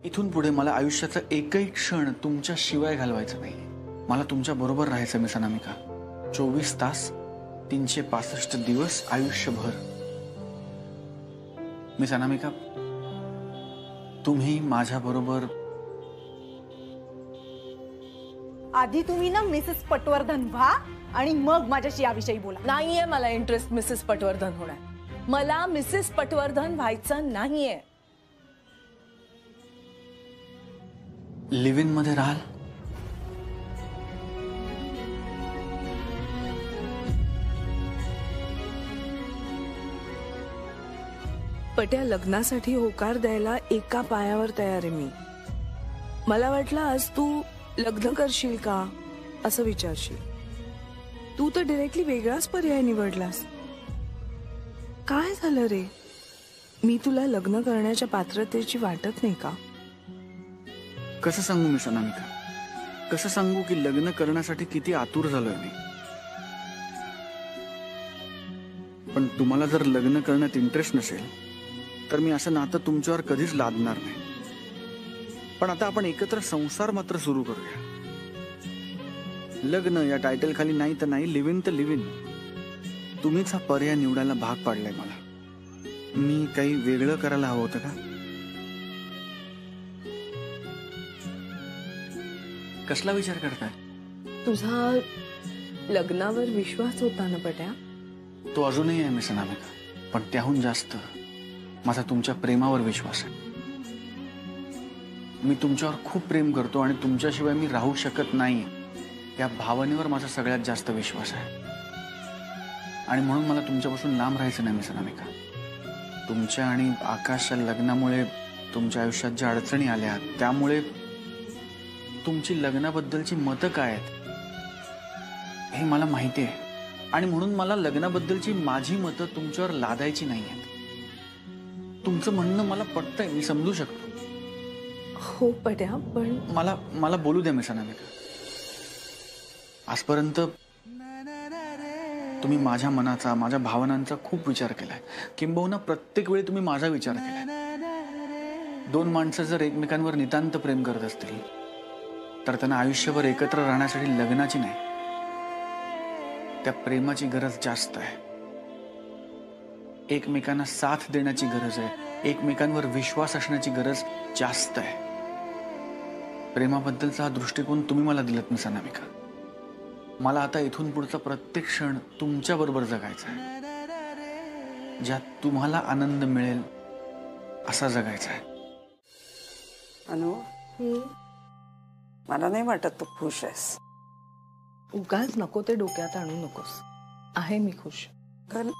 इथून पुढे मला आयुष्याचा एकही क्षण तुमच्या शिवाय घालवायचा नाही. मला तुमच्या बरोबर राहायचं मिस अनामिका. 24 तास 365 दिवस आयुष्यभर. मिस अनामिका, तुम्ही माझ्या बरोबर. आधी तुम्ही ना मिसेस पटवर्धन व्हा आणि मग माझ्याशी याविषयी बोला. नाहीये मला इंटरेस्ट मिसेस पटवर्धन होण्यात. मला मिसेस पटवर्धन व्हायचं नाहीये. लिव्ह इन मध्ये राहाल? पट्या, लग्नासाठी होकार द्यायला एका पायावर तयार आहे मी. मला वाटलं आज तू लग्न करशील का असं विचारशील. तू तर डायरेक्टली वेगळाच पर्याय निवडलास. काय झालं रे? मी तुला लग्न करण्याच्या पात्रतेची वाटत नाही का? कसं सांगू मिस अनामिका, कसं सांगू की लग्न करण्यासाठी किती आतुर झालोय मी. पण तुम्हाला जर लग्न करण्यात इंटरेस्ट नसेल तर मी असं नातं तुमच्यावर कधीच लादणार नाही. पण आता आपण एकत्र संसार मात्र सुरू करूया. लग्न या टायटल खाली नाही तर नाही, लिव्ह इन तर लिव्ह इन. तुम्हीच हा पर्याय निवडायला भाग पाडलाय मला. मी काही वेगळं करायला हवं होतं का? कसला विचार करताय? तुझा लग्नावर विश्वास होता ना पट्या? तो अजूनही आहे मिस अनामिका, पण त्याहून जास्त माझा तुमच्या प्रेमावर विश्वास आहे. मी तुमच्यावर खूप प्रेम करतो आणि तुमच्याशिवाय मी राहू शकत नाही या भावनेवर माझा सगळ्यात जास्त विश्वास आहे. आणि म्हणून मला तुमच्यापासून लांब राहायचं नाही मिस अनामिका. तुमच्या आणि आकाशच्या लग्नामुळे तुमच्या आयुष्यात ज्या अडचणी आल्या त्यामुळे तुमची लग्नाबद्दलची मतं काय आहेत हे मला माहिती आहे. आणि म्हणून मला लग्नाबद्दलची माझी मतं तुमच्यावर लादायची नाही आहेत. तुमचं म्हणणं मला पटतंय, मी समजू शकतो. हो पट्या, पण मला बोलू द्या मिस अनामिका. आजपर्यंत तुम्ही माझ्या मनाचा, माझ्या भावनांचा खूप विचार केलाय. किंबहुना प्रत्येक वेळी तुम्ही माझा विचार केलाय. दोन माणसं जर एकमेकांवर नितांत प्रेम करत असतील तर त्यांना आयुष्यभर एकत्र राहण्यासाठी लग्नाची नाही, त्या प्रेमाची गरज जास्त आहे. एकमेकांना साथ देण्याची गरज आहे. एकमेकांवर विश्वास असण्याची गरज जास्त आहे. प्रेमाबद्दलचा हा दृष्टिकोन तुम्ही मला दिलात मिस अनामिका. मला आता इथून पुढचा प्रत्येक क्षण तुमच्या बरोबर जगायचा आहे. ज्यात तुम्हाला आनंद मिळेल असा जगायचा आहे. अनु, मला नाही वाटत तू खुश आहेस. उगाच नको ते डोक्यात आणू नकोस. आहे मी खुश. कारण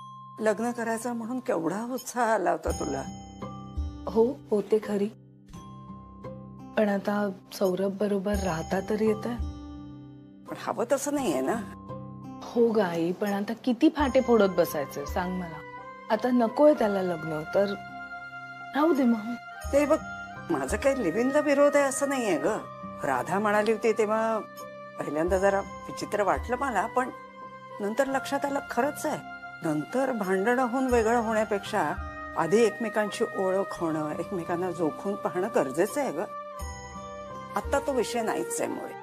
लग्न करायचं म्हणून केवढा उत्साह आला होता तुला. हो, होते खरी. पण आता सौरभ बरोबर राहता तरी येतंय. पण हवं तसं नाहीये ना. हो गाई, पण आता किती फाटे फोडत बसायचे सांग मला. आता नकोय त्याला लग्न तर राहू दे मग. ते बघ, माझं काही लिव्हिंगला विरोध आहे असं नाहीये ग. राधा म्हणाली होती तेव्हा पहिल्यांदा जरा विचित्र वाटलं मला, पण नंतर लक्षात आलं खरंच आहे. नंतर भांडणं होऊन वेगळं होण्यापेक्षा आधी एकमेकांची ओळख होणं, एकमेकांना जोखून पाहणं गरजेचं आहे ग. आता तो विषय नाहीच आहे. मुळे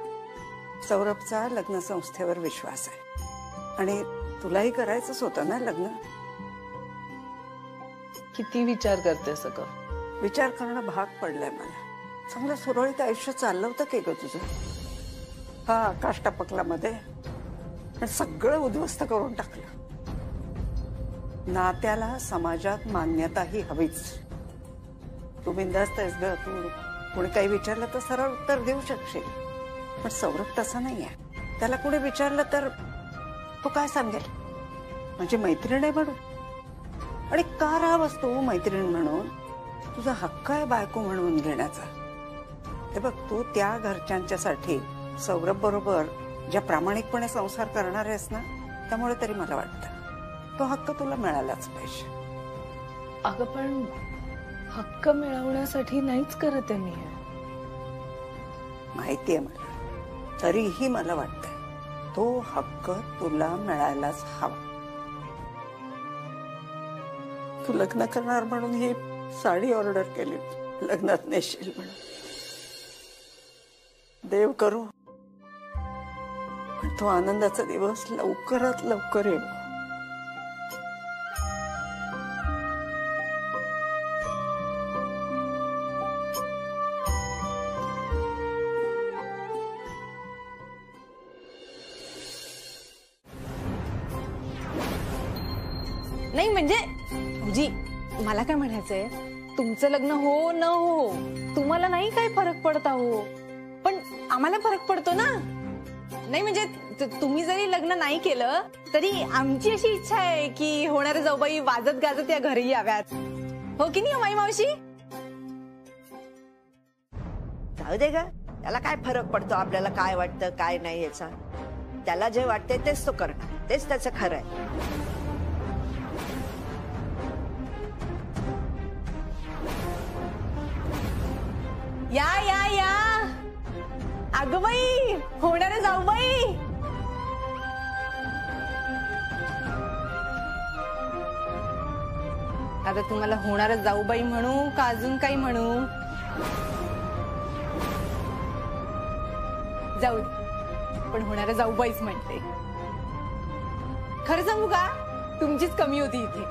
सौरभचा लग्न संस्थेवर विश्वास आहे आणि तुलाही करायचंच होतं ना लग्न. किती विचार करते सगळं. विचार करणं भाग पडलाय मला. चांगलं सुरळीत आयुष्य चाललं होतं की ग तुझं. हा आकाश टपकला मध्ये पण सगळं उद्ध्वस्त करून टाकलं. नात्याला समाजात मान्यताही हवीच. तू बिनधास्त आहेस ग. तू कोणी काही विचारलं तर सरळ उत्तर देऊ शकशील. पण सौरभ तसा नाहीये. त्याला कोणी विचारलं तर तो काय सांगेल? म्हणजे मैत्रीण आहे म्हणून. आणि का राहावंस तू मैत्रीण म्हणून? तुझा हक्क आहे बायको म्हणून घेण्याचा. ते बघ, तू त्या घरच्यांच्यासाठी सौरभ बरोबर ज्या प्रामाणिकपणे संसार करणार आहेस ना, त्यामुळे तरी मला वाटतं तो हक्क तुला मिळालाच पाहिजे. अगं पण हक्क मिळवण्यासाठी नाहीच करत आहे मी. माहितीये मला. तरीही मला वाटतंय तो हक्क तुला मिळायलाच हवा. तू लग्न करणार म्हणून ही साडी ऑर्डर केली, लग्नात नेशील म्हणून. देव करू पण तो आनंदाचा दिवस लवकरात लवकर येऊ. नाही म्हणजे भाऊजी, मला काय म्हणायचंय, तुमचं लग्न हो न हो तुम्हाला नाही काय फरक पडत हो, पण आम्हाला फरक पडतो ना. नाही म्हणजे तुम्ही जरी लग्न नाही केलं तरी आमची अशी इच्छा आहे की होणाऱ्या जाऊबाई वाजत गाजत या घरी याव्यात. हो की नाही माई मावशी? जाऊ दे ग, त्याला काय फरक पडतो आपल्याला काय वाटतं काय नाही याचा. त्याला जे वाटते तेच तो करणार, तेच त्याचं खरं आहे. या या या अगं बाई, होणाऱ्या जाऊबाई. आता तुम्हाला होणाऱ्या जाऊबाई म्हणू का अजून काही म्हणू? जाऊ दे, पण होणाऱ्या जाऊबाईच म्हणते. खरं सांगू का, तुमचीच कमी होती इथे.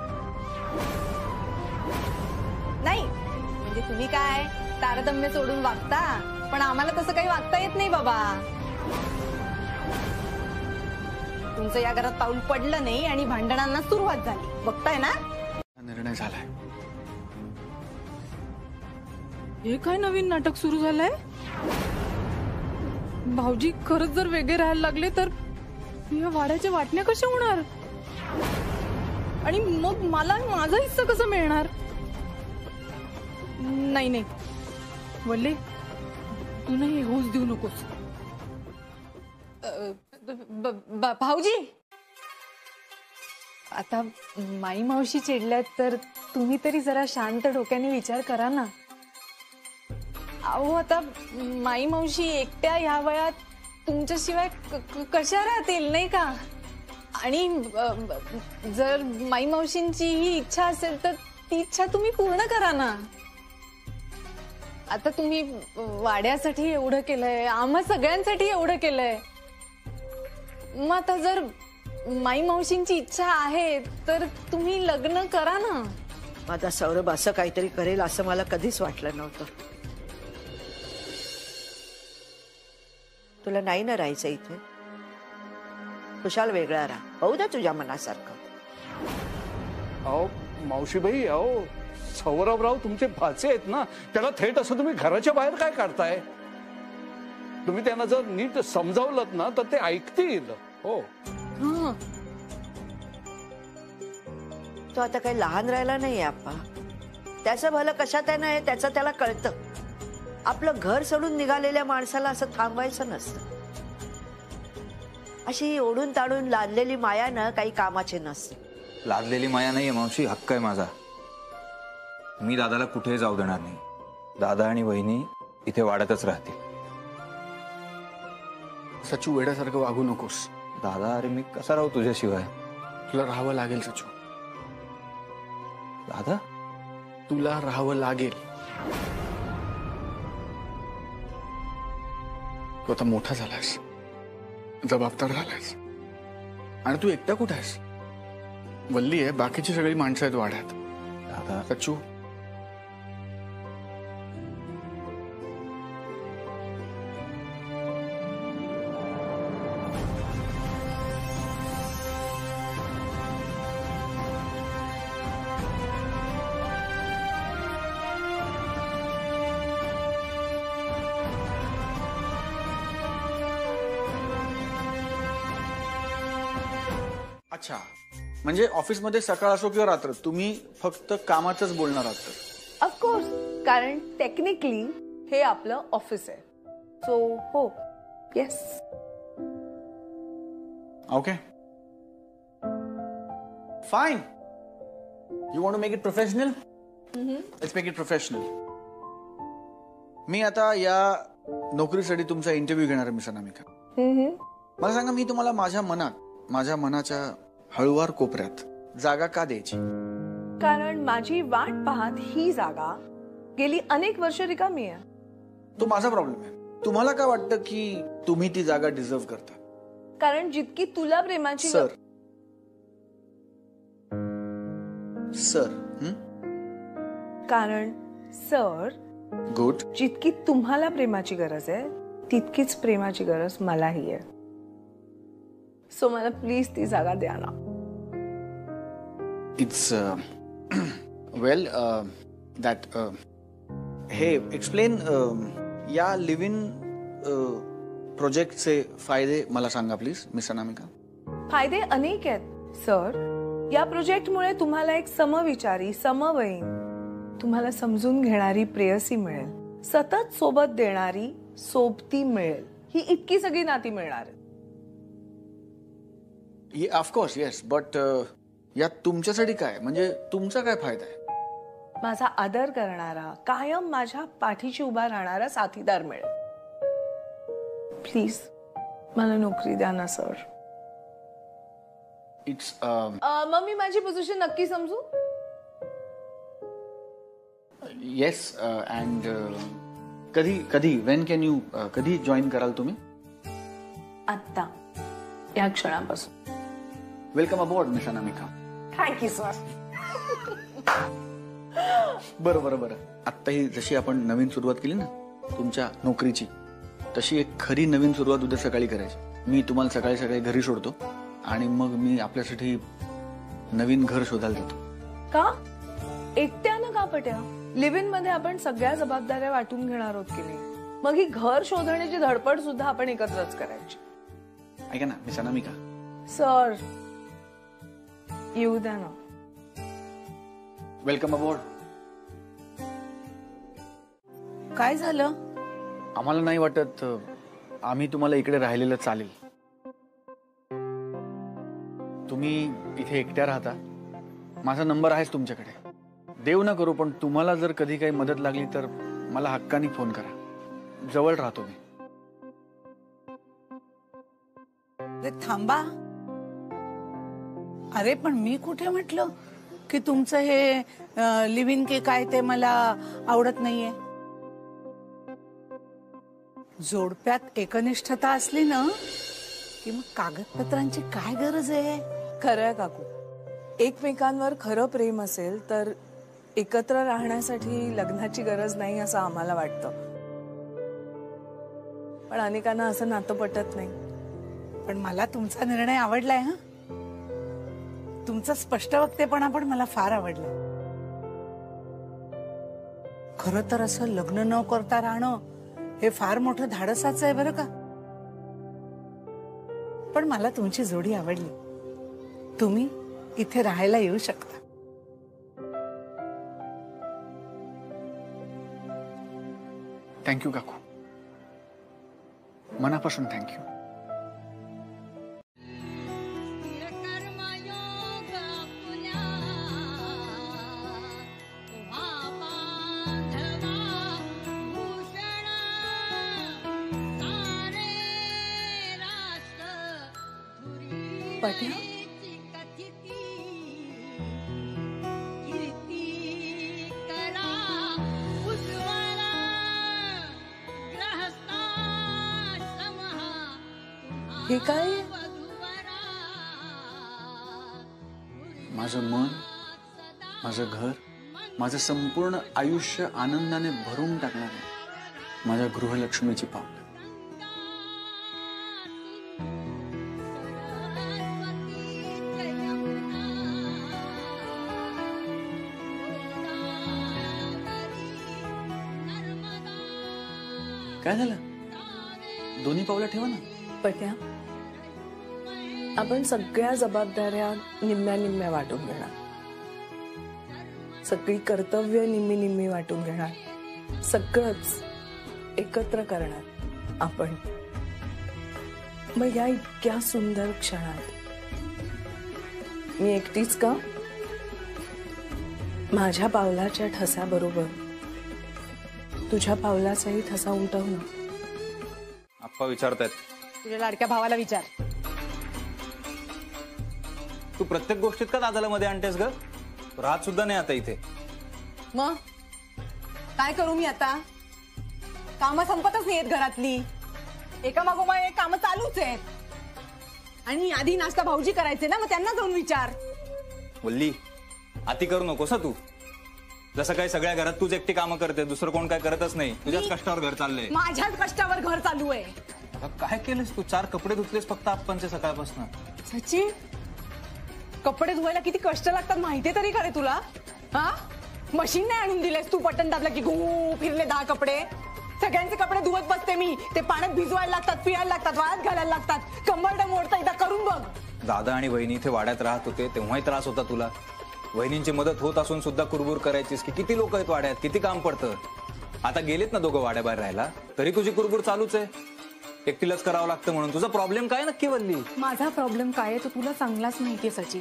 नाही म्हणजे तुम्ही काय तारतम्य सोडून वागता, पण आम्हाला तसं काही वागता येत नाही बाबा. तुमचं या घरात पाऊल पडलं नाही आणि भांडणांना सुरुवात झाली, बघताय ना. निर्णय झालाय. हे काय नवीन नाटक सुरू झालंय? भाऊजी खरंच जर वेगळे राहायला लागले तर या वाड्याच्या वाटण्या कशा होणार? आणि मग मला माझा हिस्सा कसा मिळणार? नाही नाही वल्ले, तू नाही होऊच देऊ नकोस. भाऊजी, आता माई मावशी चिडल्यात तर तुम्ही तरी जरा शांत डोक्याने विचार करा ना. अहो आता माई मावशी एकट्या ह्या वयात तुमच्याशिवाय कशा राहतील नाही का? आणि जर माई मावशींची ही इच्छा असेल तर ती इच्छा तुम्ही पूर्ण करा ना. आता तुम्ही वाड्यासाठी एवढं केलंय, आम्हा सगळ्यांसाठी एवढं केलंय, मग आता जर माई मावशींची इच्छा आहे तर तुम्ही लग्न करा ना. माझा सौरभ असं काहीतरी करेल असं मला कधीच वाटलं नव्हतं. तुला नाही ना राहायचं इथे? खुशाल वेगळा राहा, होऊ द्या तुझ्या मनासारखं. अहो मावशीबाई, अहो सौरभराव तुमचे भाचे आहेत ना, त्याला थेट असं तुम्ही घराच्या बाहेर काय काढताय? तुम्ही त्यांना जर नीट समजावलं ना तर ते ऐकतील. हो, तो आता काही लहान राहिला नाहीये आप्पा. त्याचं भलं कशात आहे ना त्याचं त्याला कळतं. आपलं घर सोडून निघालेल्या माणसाला असं थांबवायचं नसतं. अशी ओढून ताडून लादलेली माया ना काही कामाची नसते. लादलेली माया नाहीये मावशी, हक्क आहे माझा. मी दादाला कुठेही जाऊ देणार नाही. दादा आणि वहिनी इथे वाड्यातच राहतील. सचू, वेड्यासारखं वागू नकोस. दादा, अरे मी कसा राहू तुझ्याशिवाय? तुला राहावं लागेल सचू. दादा, तुला राहावं लागेल. तू आता मोठा झालायस, जबाबदार झालायस, आणि तू एकटा कुठे आहेस? वल्ली आहे, बाकीची सगळी माणसं आहेत वाड्यात. दादा, सचू, अच्छा, म्हणजे ऑफिसमध्ये सकाळ असो किंवा रात्र तुम्ही फक्त कामाचंच बोलणार आहात तर? ऑफकोर्स, कारण टेक्निकली हे आपलं ऑफिस आहे. सो हो, yes. Okay, fine. You want to make it professional? Let's make it professional. मी आता या नोकरीसाठी तुमचा इंटरव्ह्यू घेणार आहे मिस अनामिका. मला सांगा, मी तुम्हाला माझ्या मनाच्या हळुवार कोपऱ्यात जागा का द्यायची? कारण माझी वाट पाहत ही जागा गेली अनेक वर्ष रिकामी आहे. तो माझा प्रॉब्लेम आहे. तुम्हाला काय वाटतं की तुम्ही ती जागा डिझर्व करता? कारण जितकी तुला प्रेमाची सर सर कारण सर गुड. जितकी तुम्हाला प्रेमाची गरज आहे तितकीच प्रेमाची गरज मलाही आहे. सो मला प्लीज ती जागा द्या ना. इट्स वेल दॅट हे एक्सप्लेन या लिव्ह इन प्रोजेक्टचे फायदे मला सांगा प्लीज मिस अनामिका. फायदे अनेक आहेत सर. या प्रोजेक्टमुळे तुम्हाला एक समविचारी समवयीन तुम्हाला समजून घेणारी प्रेयसी मिळेल. सतत सोबत देणारी सोबती मिळेल. ही इतकी सगळी नाती मिळणार आहेत. ऑफकोर्स येस बट यात तुमच्यासाठी काय म्हणजे तुमचा काय फायदा आहे? माझा आदर करणारा कायम माझ्या पाठीशी उभा राहणारा साथीदार मिळेल. प्लीज मला नोकरी द्या ना सर. इट्स मग मी माझी पोझिशन नक्की समजू. येस अँड कधी कधी वेन कॅन यू कधी जॉईन कराल तुम्ही? आत्ता या क्षणापासून. Welcome aboard miss Anamika. Thank you sir. बरं बरं बरं. आत्ता ही जशी आपण नवीन सुरुवात केली ना तुमच्या नोकरीची तशी एक खरी नवीन सुरुवात उद्या सकाळी करायची. मी तुम्हाला सकाळी सकाळी घरी सोडतो आणि मग मी आपल्यासाठी नवीन घर शोधायला जातो. का एकट्यानं का पट्या? लिव्ह इन मध्ये आपण सगळ्या जबाबदाऱ्या वाटून घेणार आहोत की नाही. मग ही घर शोधण्याची धडपड सुद्धा आपण एकत्रच करायची. ऐका ना मिस अनामिका. सर येऊ द्या ना. Welcome aboard. काय झालं? आम्हाला नाही वाटत आम्ही तुम्हाला इकडे राहिलेलं चालेल. तुम्ही इथे एकट्या राहता. माझा नंबर आहेच तुमच्याकडे. देव न करू पण तुम्हाला जर कधी काही मदत लागली तर मला हक्काने फोन करा. जवळ राहतो मी. अरे थांबा. अरे पण मी कुठे म्हटलं की तुमचं हे लिव्ह इन के काय ते मला आवडत नाहीये. जोडप्यात एकनिष्ठता असली ना की मग कागदपत्रांची काय गरज आहे. खरंय काकू. एकमेकांवर खरं प्रेम असेल तर एकत्र राहण्यासाठी लग्नाची गरज नाही असं आम्हाला वाटतं. पण अनेकांना असं नातं पटत नाही. पण मला तुमचा निर्णय आवडलाय. हा तुमचा स्पष्ट वक्तेपणा पण मला फार आवडलं. खरं तर असं लग्न न करता राहणं हे फार मोठं धाडसाचं आहे बरं का. पण मला तुमची जोडी आवडली. तुम्ही इथे राहायला येऊ शकता. थँक्यू काकू. मनापासून थँक्यू. पट्या हे काय? माझं मन माझं घर माझं संपूर्ण आयुष्य आनंदाने भरून टाकणार आहे माझ्या गृहलक्ष्मीची पावलं. काय झालं? दोन्ही पावलं ठेवा ना. पट्या आपण सगळ्या जबाबदाऱ्या निम्म्या निम्म्या वाटून घेणार. सगळी कर्तव्य निम्मी निम्मी वाटून घेणार. सगळंच एकत्र करणार आपण. मग या इतक्या सुंदर क्षणात मी एकटीच का? माझ्या पावलाच्या ठसाबरोबर तुझ्या पावलाचाही ठसा उमटव ना. आप्पा विचारतायत. तुझ्या लाडक्या भावाला विचार. तू प्रत्येक गोष्टीत का दादाला मध्ये आणतेस ग? राहत सुद्धा नाही आता इथे. मग काय करू मी आता? कामं संपतच नाहीयेत घरातली, एका मागोमाग एक कामं चालूच आहेत. आणि आधी नाश्ता भाऊजी करायचे ना, मग त्यांना जाऊन विचार. वल्ली अति करू नकोस तू. जसं काय सगळ्या घरात तूच एकटी कामं करते, दुसरं कोण काय करतच नाही. तुझ्याच कष्टावर घर चाललंय. माझ्याच कष्टावर घर चालू आहे. काय केलंस तू? 4 कपडे धुतलेस फक्त आप्पांचे सकाळपासून. सचिन, कपडे धुवायला किती कष्ट लागतात माहितीये तरी का रे तुला? हा, मशीन नाही आणून दिलेस तू, बटन दाबला की घू फिरले 10 कपडे. सगळ्यांचे कपडे धुवत बसते मी. ते पाण्यात भिजवायला लागतात, पिळायला लागतात, वाळत घालायला लागतात. कंबरडं मोडता एकदा करून बघ. दादा आणि वहिनी इथे वाड्यात राहत होते तेव्हाही त्रास होता तुला. वहिनींची मदत होत असून सुद्धा कुरबुर करायचीस की किती लोक आहेत वाड्यात, किती काम पडतं. आता गेलेत ना दोघं वाड्याबाहेर राहायला, तरी तुझी कुरबुर चालूच आहे. एकटीलाच करावं लागतं म्हणून. तुझा प्रॉब्लेम काय नक्की वल्ली? माझा प्रॉब्लेम काय आहे तो तुला चांगलाच माहितीये सचिन.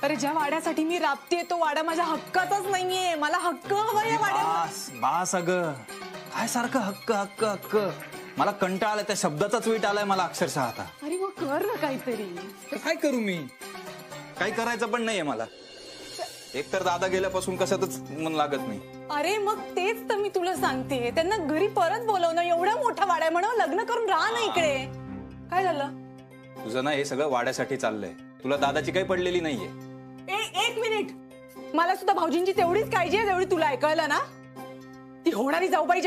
अरे ज्या वाड्यासाठी मी राबतेय तो वाडा माझ्या हक्काचाच नाहीये. मला हक्क हवाय वाड्यावर. बास अगं, काय सारखं हक्क हक्क हक्क. मला कंटाळा आलाय त्या शब्दाचाच वीट आलाय मला अक्षरशः आता. अरे मग कर ना काहीतरी. काय करू मी? काही करायचं पण नाहीये मला. एकतर दादा गेल्यापासून कशातच मन लागत नाही. अरे मग तेच तर मी तुला सांगते, त्यांना घरी परत बोलवणं. एवढा मोठा वाडा आहे म्हणून लग्न करून राहा ना इकडे. काय झालं? तुझं ना हे सगळं वाड्यासाठी चाललंय. तुला दादाची काही पडलेली नाहीये. एक मिनिट, मला सुद्धा भाऊजींची तेवढीच काळजी आहे जेवढी तुला. ऐकलं ना? ती होणारी जाऊबाई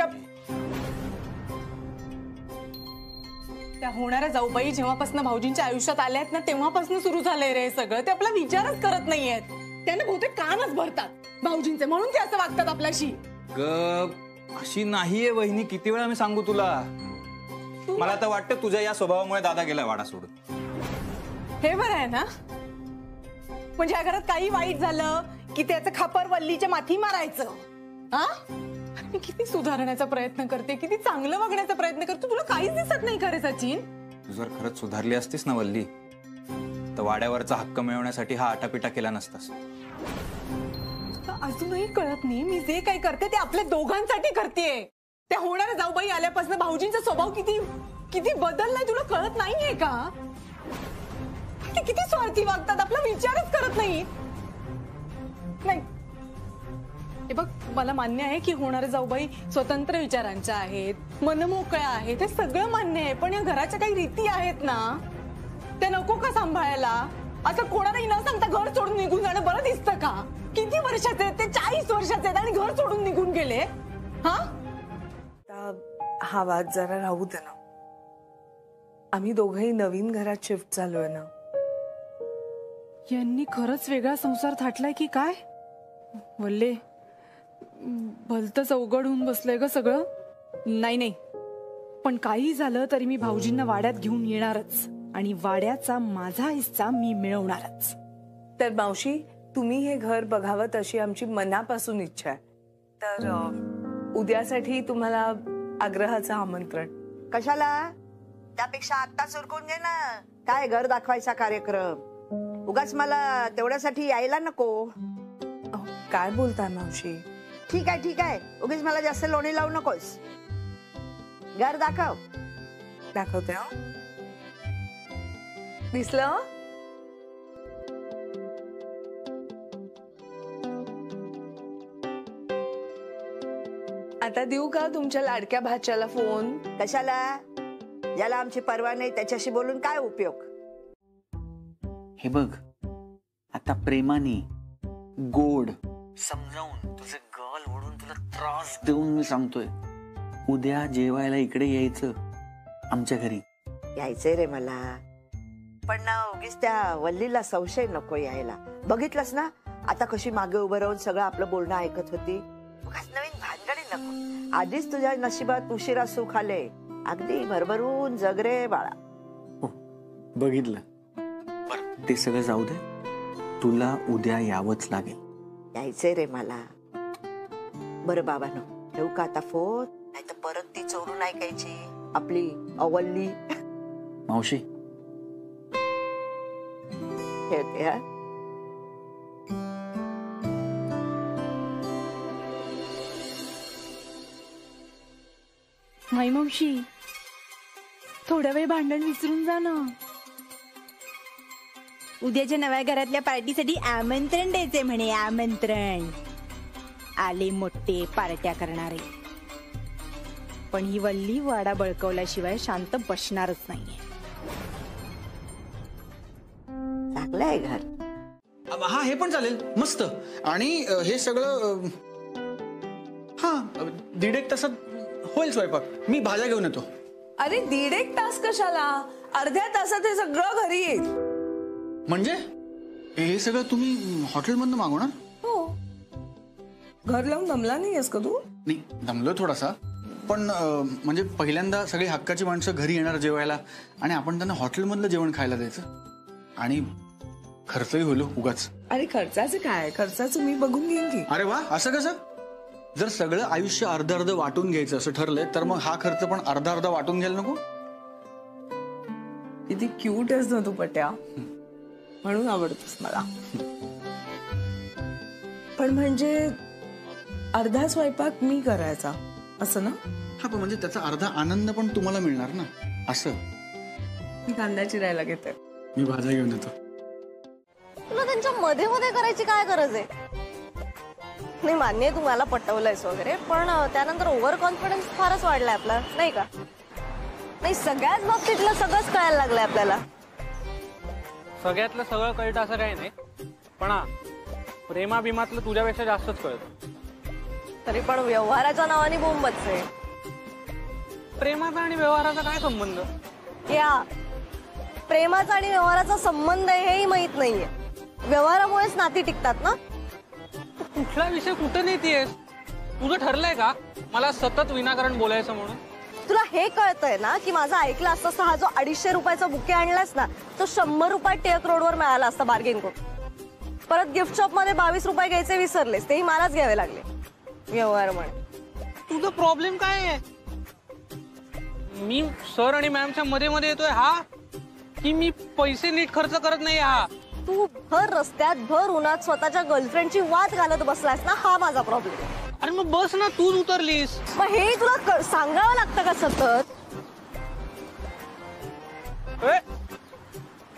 त्या होणाऱ्या जाऊबाई जेव्हापासून भाऊजींच्या आयुष्यात आल्या आहेत ना, तेव्हापासून सुरू झालंय रे सगळं. ते आपला विचारच करत नाहीयेत. त्यांना बहुतेक कामच भरतात भाऊजींचे, म्हणून ते असं वागतात आपल्याशी. अशी नाहीये वहिनी. किती वेळा मी सांगू तुला? मला आता वाटतं तुझ्या या स्वभावामुळे दादा गेला वाडा सोडून. हे बरं आहे ना, म्हणजे या घरात काही वाईट झालं की त्याचं खापर वल्लीच्या माथी मारायचं. हा, मी किती सुधारण्याचा प्रयत्न करते, किती चांगलं वागण्याचा प्रयत्न करतो. तुला काहीच दिसत नाही का रे सचिन? तू जर खरंच सुधारली असतीस ना वल्ली, तर वाड्यावरचा हक्क मिळवण्यासाठी हा आटापिटा केला नसतास. अजूनही कळत नाही मी जे काही करते ते आपल्या दोघांसाठी करतेय. त्या होणाऱ्या जाऊबाई आल्यापासून भाऊजींचा स्वभाव किती किती बदललाय तुला कळत नाहीये का? ते किती स्वार्थी वागतात, आपला विचारच करत नाही. हे बघ, मला मान्य आहे की होणाऱ्या जाऊबाई स्वतंत्र विचारांच्या आहेत, मनमोकळ्या आहेत, हे सगळं मान्य आहे. पण या घराच्या काही रीती आहेत ना, त्या नको का सांभाळायला? असं कोणालाही न सांगता घर सोडून निघून जाणं बरं दिसतं का? किती वर्षाचे आहेत ते? 40 वर्षाचे आहेत आणि घर सोडून निघून गेले. हा, हा वाद जरा राहू दे ना. आम्ही दोघंही नवीन घरात शिफ्ट झालोय ना. यांनी खरंच वेगळा संसार थाटलाय की काय? वल्ले, भलतंच अवघड होऊन बसलंय ग सगळं. नाही, पण काही झालं तरी मी भाऊजींना वाड्यात घेऊन येणारच आणि वाड्याचा माझा हिस्सा मी मिळवणारच. तर मावशी, तुम्ही हे घर बघावं तशी आमची मनापासून इच्छा आहे. तर उद्यासाठी तुम्हाला आग्रहाचं आमंत्रण. कशाला? त्यापेक्षा आत्ताच उरकून घे ना. काय घर दाखवायचा कार्यक्रम? उगाच मला तेवढ्यासाठी यायला नको. काय बोलताय मावशी? ठीक आहे, उगीच मला जास्त लोणी लावू नकोस. घर दाखव. दाखवते. दिसलं? आता देऊ का तुमच्या लाडक्या भाच्याला फोन? कशाला? ज्याला आमची पर्वा नाही त्याच्याशी बोलून काय उपयोग? हे बघ, आता प्रेमाने गोड समजावून तुझे गल ओढून तुला त्रास देऊन मी सांगतोय, उद्या जेवायला इकडे यायचं आमच्या घरी. यायचंय रे मला, पण ना उगीच त्या वल्लीला संशय नको यायला. बघितलंस ना आता कशी मागे उभं राहून सगळं आपलं बोलणं ऐकत होती. उगाच नवीन भानगडी नको. आधीच तुझ्या नशिबात उशिरा सुख आले. अगदी भरभरून जग रे बाळा. हो, बघितलं. बरं, ते सगळं जाऊ दे. तुला उद्या यावंच लागेल. यायचंय रे मला. बरं बाबांनो, ठेवू का आता फोन? नाही तर परत ती चोरून ऐकायची आपली अवल्ली. मावशी, ठेवते. हा, माई मावशी, थोड्या वेळ भांडण विसरून जा ना. उद्याच्या नव्या घरातल्या पार्टीसाठी आमंत्रण द्यायचे म्हणे. आमंत्रण आले मोठे पार्ट्या करणारे. पण ही वल्ली वाडा बळकवल्याशिवाय शांत बसणारच नाहीये. चांगलं आहे घर. हा हे पण चालेल मस्त. आणि हे सगळं हा 1.5 तासात होईल स्वयंपाक. मी भाज्या घेऊन येतो. अरे 1.5 तास कशाला, अर्ध्या तासात हे सगळं घरी येईल. म्हणजे हे सगळं तुम्ही हॉटेलमधनं मागवणार? हो. घर लावून दमला नाहीयेस का तू? नाही दमलो थोडासा, पण म्हणजे पहिल्यांदा सगळी हक्काची माणसं घरी येणार जेवायला आणि आपण त्यांना हॉटेलमधलं जेवण खायला द्यायचं आणि खर्चही होईल उगाच. अरे खर्चाचं काय, खर्चाचं मी बघून घेईन की. अरे वा, असं कसं? जर सगळं आयुष्य अर्ध अर्ध वाटून घ्यायचं असं ठरलंय तर मग हा खर्च पण अर्धा अर्धा वाटून घ्यायला नको? किती क्यूट आहेस ना तू पट्या, म्हणून आवडतोस मला. पण म्हणजे अर्धा स्वयंपाक मी करायचा असं ना? हा पण म्हणजे त्याचा अर्धा आनंद पण तुम्हाला मिळणार ना असं. मी कांदा चिरायला घेते. मी भाज्या घेऊन येतो. तुला त्यांच्या मध्ये मध्ये करायची काय गरज आहे? नाही मान्य आहे तुम्हाला पटवलंयस वगैरे, पण त्यानंतर ओव्हर कॉन्फिडन्स फारच वाढलाय आपला, नाही का? नाही सगळ्याच बाबतीतलं सगळंच कळायला लागलंय आपल्याला. सगळ्यातलं सगळं कळतं असं काही नाही, पण हा प्रेमाभिमातलं तुझ्यापेक्षा जास्तच कळतं. तरी पण व्यवहाराच्या नावाने बोंबच आहे. प्रेमाचा आणि व्यवहाराचा काय संबंध? या प्रेमाचा आणि व्यवहाराचा संबंध आहे हेही माहित नाहीये. व्यवहारामुळेच नाती टिकतात ना. कुठला विषय कुठं नेतीयस? तुझं ठरलंय का मला सतत विनाकारण बोलायचं म्हणून? तुला हे कळतंय ना की माझा ऐकला असता हा जो 250 रुपयाचा बुके आणलास ना तो 100 रुपयात टिळक रोडवर मिळाला असता बार्गेन करून. परत गिफ्ट शॉप मध्ये 22 रुपये घ्यायचे विसरलेस, तेही मलाच घ्यावे लागले. व्यवहार म्हणे. तुझं प्रॉब्लेम काय आहे? मी सर आणि मॅमच्या मध्ये मध्ये येतोय हा, की मी पैसे नीट खर्च करत नाही हा? तू भर रस्त्यात भर उन्हात स्वतःच्या गर्लफ्रेंडची वाद घालत बसलास ना, हा माझा प्रॉब्लेम. अरे मग बस ना, तूच उतरलीस. मग हे तुला सांगावं लागतं का सतत?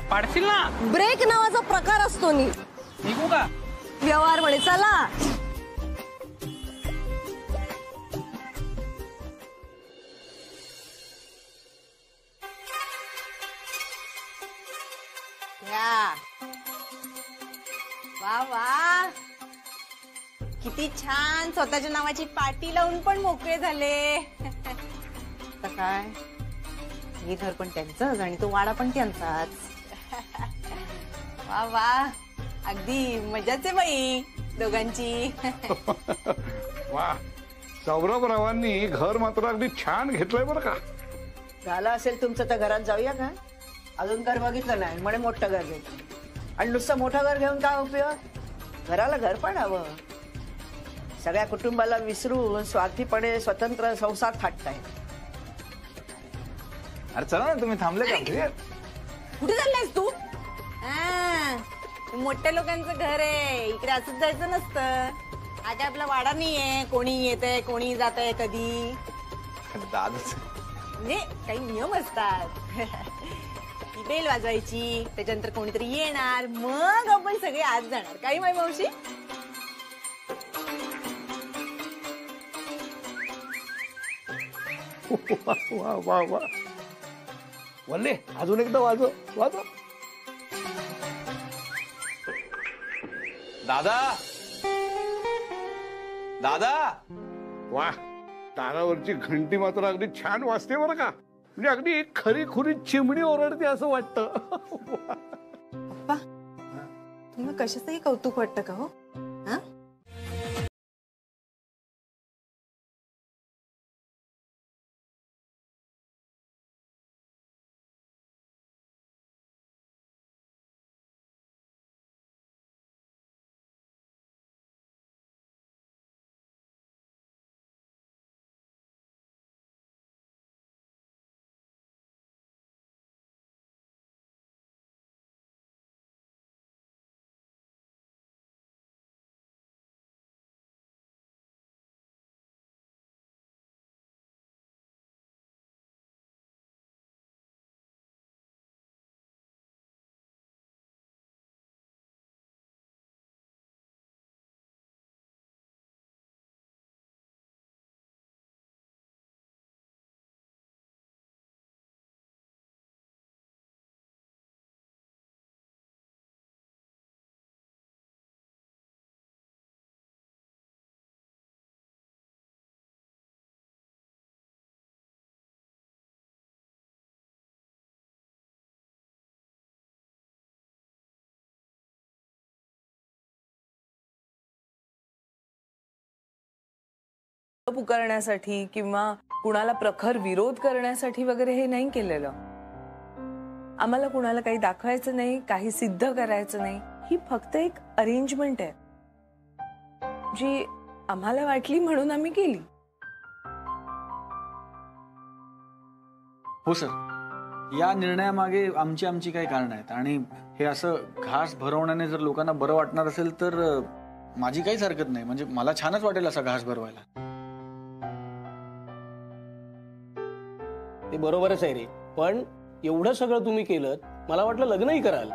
पाडशील ना. ब्रेक नावाचा प्रकार असतो. नी निघू का? व्यवहार म्हणे चला. वा वा, किती छान स्वतःच्या नावाची पाटी लावून पण मोकळे झाले. आता काय, हे घर पण त्यांचंच आणि तो वाडा पण त्यांचाच. वा वा, अगदी मजाच आहे बाई दोघांची. वा, सौरभरावांनी घर मात्र अगदी छान घेतलंय बरं का. झालं असेल तुमचं तर घरात जाऊया का? अजून घर बघितलं नाही म्हणे मोठं घर घ्यायचं. आणि नुसतं मोठं घर घेऊन काय उपयोग? घराला घर पण हवं. सगळ्या कुटुंबाला विसरून स्वार्थीपणे स्वतंत्र संसार थाटताय. अरे चला ना, तुम्ही थांबले का? कुठे चाललायस तू? मोठ्या लोकांचं घर आहे, इकडे असंच जायचं नसतं. हा काय आपला वाडा नाहीये, कोणी येतंय कोणी जातंय कधी. दादाच म्हणजे काही नियम असतात. ती बेल वाजवायची, त्याच्यानंतर कोणीतरी येणार, मग आपण सगळे आत जाणार. काही माय मावशी? वा वा वा, वल्ले अजून एकदा वाजव वाजव. दादा, दादा. वा, दारावरची घंटी मात्र अगदी छान वाजते बरं का. म्हणजे अगदी खरी खुरी चिमणी ओरडते असं वाटतं. पप्पा, तुम्हाला कशाचंही कौतुक वाटतं का हो? पुकारण्यासाठी किंवा कुणाला प्रखर विरोध करण्यासाठी वगैरे हे नाही केलेलं. आम्हाला कुणाला काही दाखवायचं नाही, काही सिद्ध करायचं नाही. ही फक्त एक अरेंजमेंट आहे जी आम्हाला वाटली म्हणून आम्ही केली. हो सर, या निर्णयामागे आमची आमची काही कारण आहेत आणि हे असं घास भरवण्याने जर लोकांना बरं वाटणार असेल तर माझी काहीच हरकत नाही. म्हणजे मला छानच वाटेल असा घास भरवायला. ते बरोबरच आहे रे, पण एवढं सगळं तुम्ही केलं, मला वाटलं लग्नही कराल.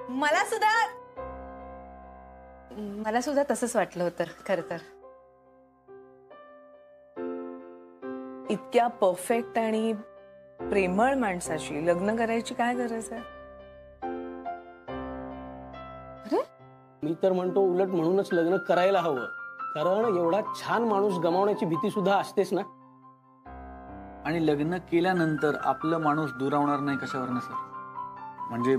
मला सुद्धा तसंच वाटलं होतं खरं तर. इतक्या परफेक्ट आणि प्रेमळ माणसाशी लग्न करायची काय गरज आहे? मी तर म्हणतो उलट म्हणूनच लग्न करायला हवं, कारण एवढा छान माणूस गमावण्याची भीती सुद्धा असतेच ना. आणि लग्न केल्यानंतर आपलं माणूस दुरावणार नाही कशावर सर. म्हणजे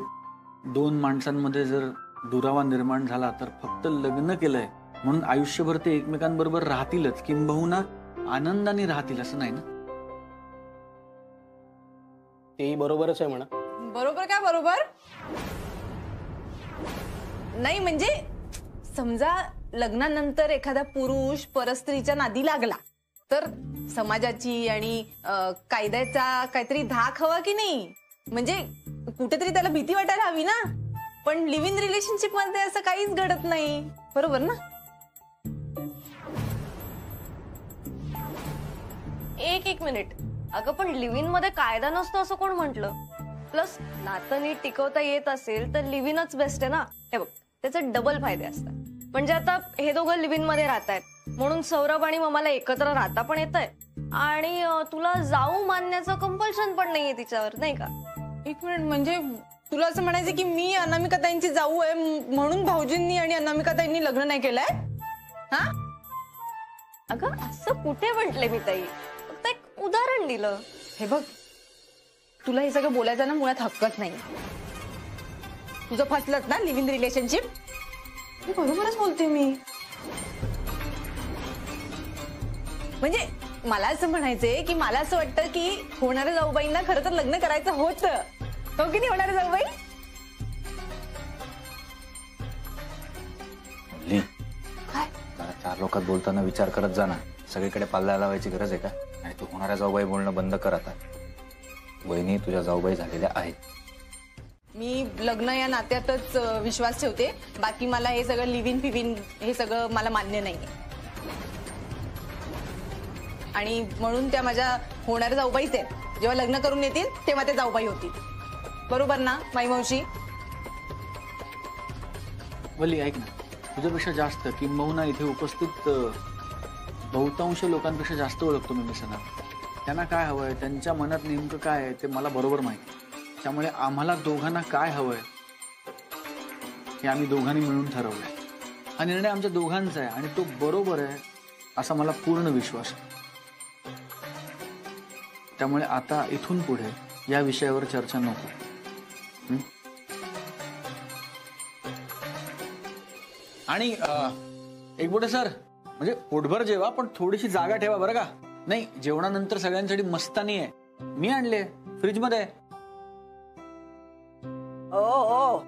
दोन माणसांमध्ये जर दुरावा निर्माण झाला तर फक्त लग्न केलंय म्हणून आयुष्यभर ते एकमेकांबरोबर राहतीलच, किंबहुना आनंदाने राहतील असं नाही ना. तेही बरोबरच आहे म्हणा. बरोबर काय बरोबर नाही. म्हणजे समजा लग्नानंतर एखादा पुरुष परस्त्रीच्या नादी लागला तर समाजाची आणि कायद्याचा काहीतरी धाक हवा की नाही. म्हणजे कुठेतरी त्याला भीती वाटायला हवी ना. पण लिव्ह इन रिलेशनशिप मध्ये असं काहीच घडत नाही, बरोबर ना. एक मिनिट, अगं पण लिव्ह इन मध्ये कायदा नसतो असं कोण म्हटलं? प्लस नातं नीट टिकवता येत असेल तर लिव्ह इनच बेस्ट आहे ना. हे बघ, त्याचे डबल फायदे असतात. म्हणजे आता हे दोघं लिव्ह इन मध्ये राहतायत म्हणून सौरभ आणि ममाला एकत्र राहता पण येतंय आणि तुला जाऊ मानण्याचं कंपल्शन पण नाहीये तिच्यावर, नाही का? एक मिनिट, म्हणजे तुला असं म्हणायचं की मी अनामिकाताईंची जाऊ आहे म्हणून भाऊजींनी आणि अनामिकाताईंनी लग्न नाही केलंय? हा अगं असं कुठे म्हटले मी ताई, फक्त एक उदाहरण दिलं. हे बघ, तुला हे सगळं बोलायचं ना मुळात हक्कच नाही. तुझं फसलंच ना लिव्ह इन रिलेशनशिप. मी बरोबरच बोलते मी. म्हणजे मला असं म्हणायचंय की मला असं वाटतं की होणाऱ्या जाऊबाईंना खरं तर लग्न करायचं होतं, हो की नाही होणाऱ्या जाऊबाई? काय जरा चार लोकात बोलताना विचार करत जा ना. सगळीकडे पाल्ला लावायची गरज आहे का? आणि तू होणाऱ्या जाऊबाई बोलणं बंद कर आता. वहिनी तुझ्या जाऊबाई झालेल्या आहेत. मी लग्न या नात्यातच विश्वास ठेवते. बाकी मला हे सगळं लिव्ह इन फिव्ह हे सगळं मला मान्य नाहीये. आणि म्हणून त्या माझ्या होणाऱ्या जाऊबाईच आहेत. जेव्हा लग्न करून येतील तेव्हा ते जाऊबाई होतील, बरोबर ना माई मावशी? वल्ली ऐक ना, तुझ्यापेक्षा जास्त किंबहुना इथे उपस्थित बहुतांश लोकांपेक्षा जास्त ओळखतो मी मिसना. त्यांना काय हवंय, त्यांच्या मनात नेमकं काय आहे ते मला बरोबर माहिती. त्यामुळे आम्हाला दोघांना काय हवंय हे आम्ही दोघांनी मिळून ठरवलंय. हा निर्णय आमच्या दोघांचा आहे आणि तो बरोबर आहे असा मला पूर्ण विश्वास आहे. त्यामुळे आता इथून पुढे या विषयावर चर्चा नको. आणि एक बोटे सर, म्हणजे पोटभर जेवा पण थोडीशी जागा ठेवा बरं का. नाही, जेवणानंतर सगळ्यांसाठी मस्तानी आहे, मी आणले फ्रीज मध्ये. ओ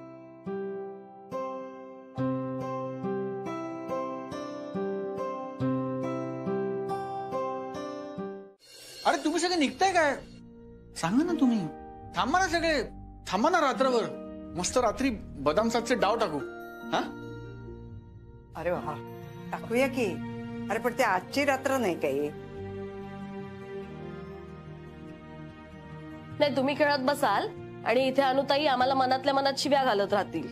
अरे तुम्ही सगळे निघताय काय? सांगा ना तुम्ही. थांबा ना सगळे, थांबा ना रात्रभर. मस्त रात्री बदाम सातचे डाव टाकू. हा अरे वा, टाकूया की. अरे पण ते आजची रात्र नाही काही. नाही, तुम्ही खेळत बसाल आणि इथे अनुताई आम्हाला मनातल्या मनात शिव्या घालत राहतील.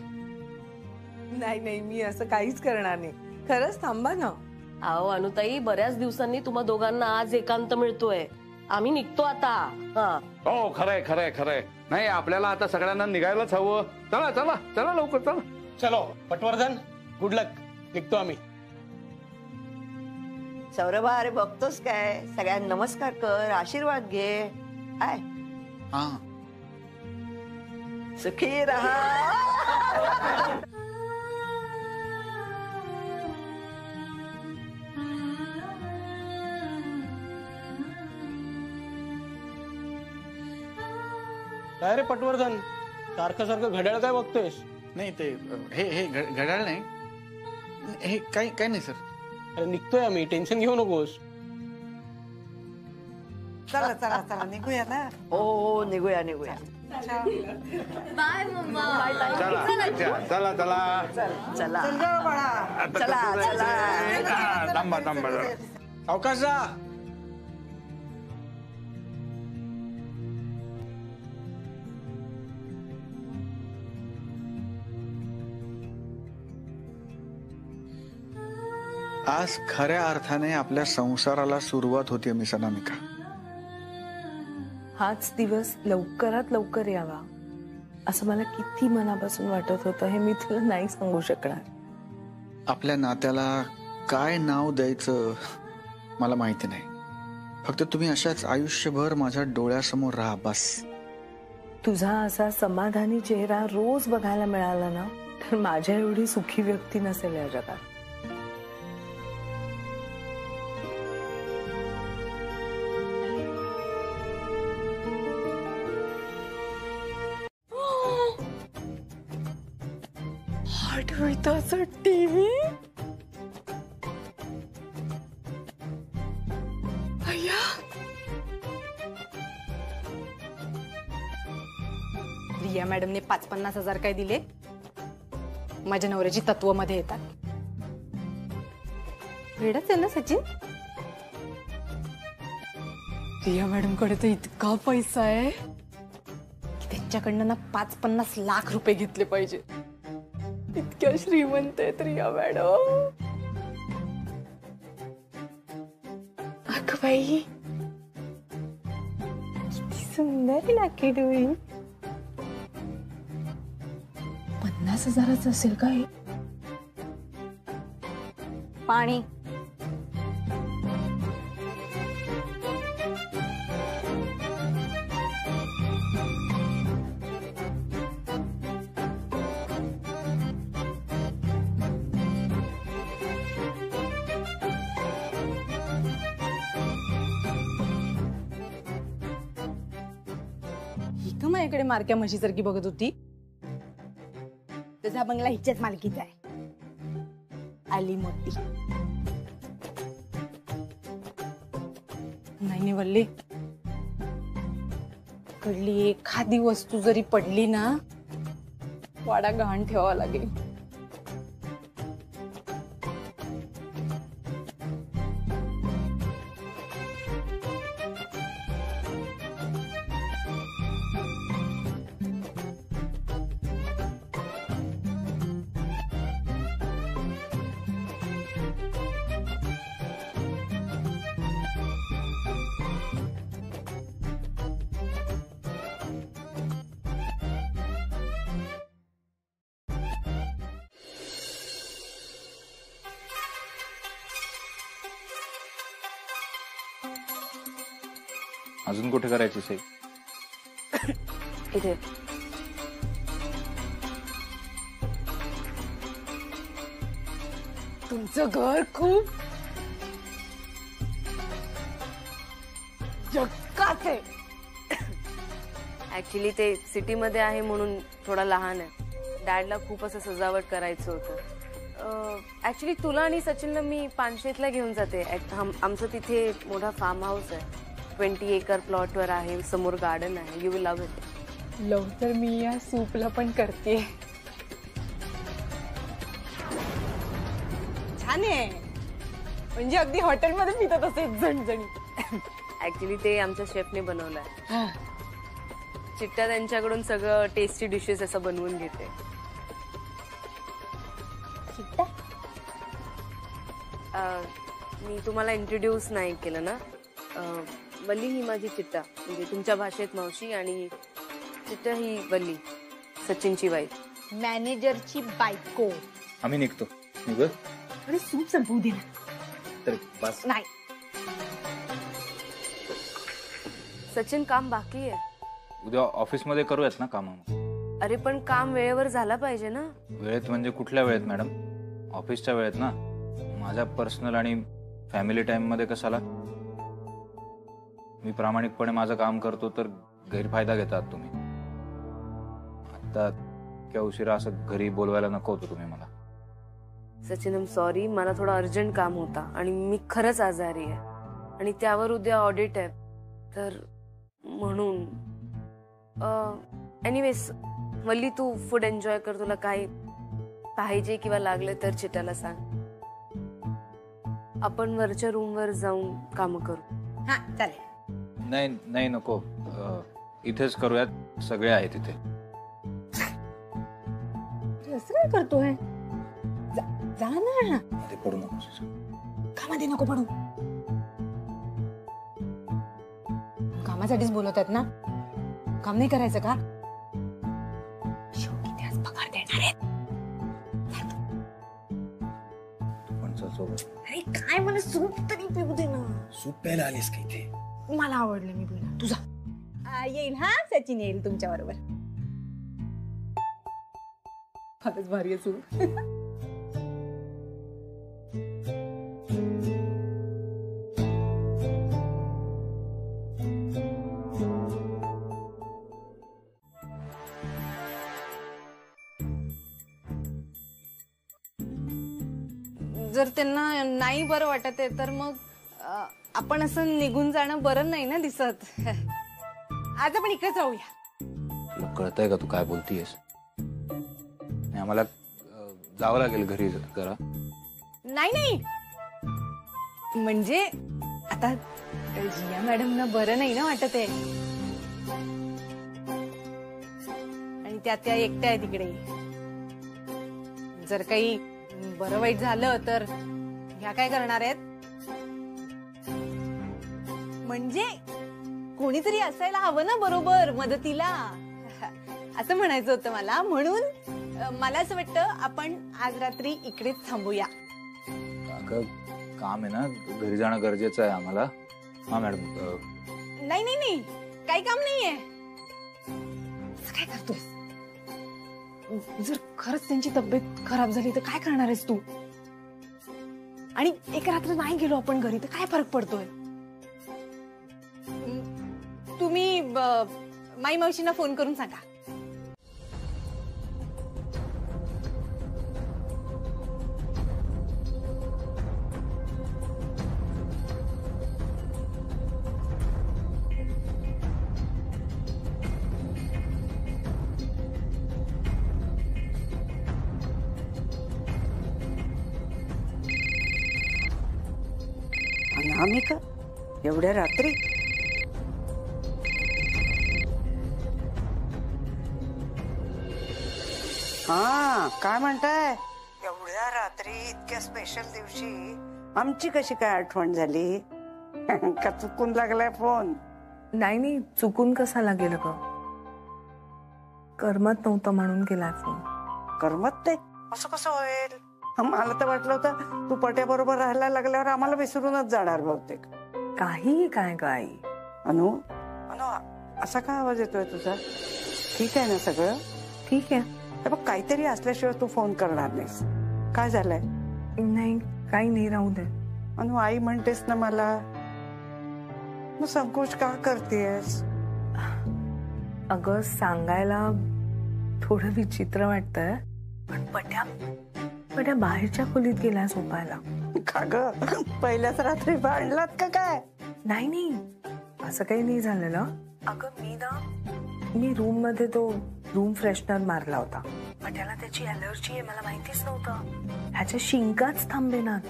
नाही, मी असं काहीच करणार नाही. खरंच थांबा ना. अहो अनुताई, बऱ्याच दिवसांनी तुम्हा दोघांना आज एकांत मिळतोय. आम्ही निघतो आता. हा हो, खरंय खरंय खरंय. नाही, आपल्याला आता सगळ्यांना निघायलाच हवं. चला चला चला लवकर चला. चलो पटवर्धन, गुड लक. निघतो आम्ही. सौरभा, अरे बघतोस काय, सगळ्यांना नमस्कार कर, आशीर्वाद घे. काय हा, सुखी रहा. काय रे पटवर्धन, सारखं सारखं घड्याळ काय बघतोयस? नाही ते हे घड्याळ नाही, हे काय नाही सर. अरे निघतोय आम्ही, टेन्शन घेऊ नकोस. चला चला चला निघूया ना. हो निघूया निघूया. Bye mamma. चला चला चला चला चल गं बाळा. चला चला. थांबा थांबा जरा. अवकाश जा. आज खऱ्या अर्थाने आपल्या संसाराला सुरुवात होती मिस अनामिका. हाच दिवस लवकरात लवकर यावा असं मला किती मनापासून वाटत होतं, हे मी तुला नाही सांगू शकणार. आपल्या नात्याला काय नाव द्यायचं मला माहिती नाही. फक्त तुम्ही अशाच आयुष्यभर माझ्या डोळ्यासमोर राहा बस. तुझा असा समाधानी चेहरा रोज बघायला मिळाला ना, तर माझ्या एवढी सुखी व्यक्ती नसेल या जगात. टीव्ही रिया मॅडमने 50-50 हजार काय दिले, माझ्या नवऱ्याची तत्व मध्ये येतात. वेडच आहे ना सचिन. रिया मॅडम कडे तर इतका पैसा आहे की त्यांच्याकडनं ना 5-50 लाख रुपये घेतले पाहिजे. इतक्या श्रीमंत आहेत रिया मॅडम. अगं बाई किती सुंदर लाकी डोळी. 50 हजाराचं असेल काय? पाणी. माझ्याकडे मारक्या म्हशीसारखी बघत होती. त्याचा बंगला हिच्याच मालकीचा आहे. आली मोठी. नाही वल्ली, कडली एखादी वस्तू जरी पडली ना, वाडा गहाण ठेवावा लागेल. अजून कुठे करायची सही? इथे. तुमचं घर खूप जक्काच आहे. ऍक्च्युली ते सिटी मध्ये आहे म्हणून थोडा लहान आहे. डॅडला खूप असं सजावट करायचं होतं. ऍक्च्युली तुला आणि सचिनला मी पानशेतला घेऊन जाते. आमचं तिथे मोठा फार्म हाऊस आहे. 20 एकर प्लॉट वर आहे. समोर गार्डन आहे. You will love it. Love तर मी या सूपला पण करते. छान आहे. म्हणजे अगदी हॉटेलमध्ये पितात असे झणझणी. ऍक्च्युली ते आमच्या शेफने बनवलंय. चिट्टा त्यांच्याकडून सगळं टेस्टी डिशेस असं बनवून घेते. मी तुम्हाला इंट्रोड्यूस नाही केलं ना. वल्ली ही माझी चिट्टा, म्हणजे तुमच्या भाषेत मावशी, आणि चिट्टा ही वल्ली, सचिनची वाईफ. मॅनेजरची बायको. आम्ही निघतो. निघ. अरे सूप संपवू दे ना. तर बस. नाही. सचिन काम बाकी आहे. उद्या ऑफिस मध्ये करूयात ना काम. अरे पण काम वेळेवर झाला पाहिजे ना. वेळेत म्हणजे कुठल्या वेळेत मॅडम? ऑफिसच्या वेळेत ना. माझ्या पर्सनल आणि फॅमिली टाइम मध्ये कशाला? मी प्रामाणिकपणे माझं काम करतो तर गैरफायदा घेतात तुम्ही. आता किंवा उशिरा असं घरी बोलवायला नको होतं तुम्ही मला. सचिन सॉरी, मला थोडा अर्जंट काम होता आणि मी खरंच आजारी आहे आणि त्यावर उद्या ऑडिट आहे, तर म्हणून. एनिवेज वल्ली, तू फूड एन्जॉय कर. तुला काही पाहिजे किंवा लागले तर चिट्याला सांग. आपण वरच्या रूमवर जाऊन काम करू. हा चालेल. नाही नाही नको, इथेच करूयात, सगळे आहेत इथे. असं काय करतोय? जा ना. मध्ये पडू नकोस. कामामध्ये नको पडू. कामासाठीच बोलत आहेत ना, काम नाही करायचं का? शेवटी त्याच पगार देणार आहेत. पण चल सोबत. अरे काय, मला सूप तरी पिऊ दे ना. सूप प्यायला आलीस का इथे? मला आवडलं, मी पिणार. तुझा येईल. हा सचिन येईल तुमच्या बरोबर. फारच भारी आहे सूप. जर त्यांना नाही बरं वाटत आहे तर मग आपण असं निघून जाणं बरं नाही ना दिसत. आज आपण इकडेच राहूया. तुला कळतंय का तू काय बोलतीयस? आम्हाला जावं लागेल घरी जरा. नाही नाही, म्हणजे आता जिया मॅडमना बरं नाही ना वाटत आहे आणि त्या एकट्या आहे तिकडे. जर काही बरं वाईट झालं तर ह्या काय करणार आहेत? म्हणजे कोणीतरी असायला हवं ना बरोबर मदतीला, असं म्हणायचं होतं मला. म्हणून मला असं वाटतं आपण आज रात्री इकडेच थांबूया. काम आहे ना, घरी जाणं गरजेचं आहे आम्हाला. हा मॅडम. नाही नाही नाही, काही काम नाहीये. काय करतोय? जर खरंच त्यांची तब्येत खराब झाली तर काय करणार आहेस तू? आणि एक रात्र नाही गेलो आपण घरी तर काय फरक पडतोय? तुम्ही माई मावशींना फोन करून सांगा. अनामिका, एवढ्या रात्री? हा, काय म्हणताय? एवढ्या रात्री इतक्या स्पेशल दिवशी आमची कशी काय आठवण झाली? का चुकून लागलाय फोन? नाही नाही, चुकून कसा लागेल ग? करमत नव्हतं म्हणून केलाय फोन. करमत नाही? असं कसं होईल? मला तर वाटलं होतं तू पट्याबरोबर राहायला लागल्यावर आम्हाला विसरूनच जाणार बहुतेक. काहीही काय ग आई? अनु, अनु, असा का आवाज येतोय तुझा? ठीक आहे ना सगळं? ठीक आहे. बघ, काहीतरी असल्याशिवाय तू फोन करणार नाहीस. काय झालंय? नाही, काही नाही, राहू दे. अनु, आई म्हणतेस ना मला, मग संकोच का करतेस? अगं, सांगायला थोडं विचित्र वाटतंय, पण पट्या बाहेरच्या खोलीत गेला झोपायला. का ग, पहिल्याच रात्री भांडलात का काय? नाही नाही, असं काही नाही झालेलं. अगं, मी रूम मध्ये तो रूम फ्रेशनर मारला होता. पट्याला त्याची अलर्जी आहे, मला माहितीच नव्हतं. ह्याच्या शिंकाच थांबेनात.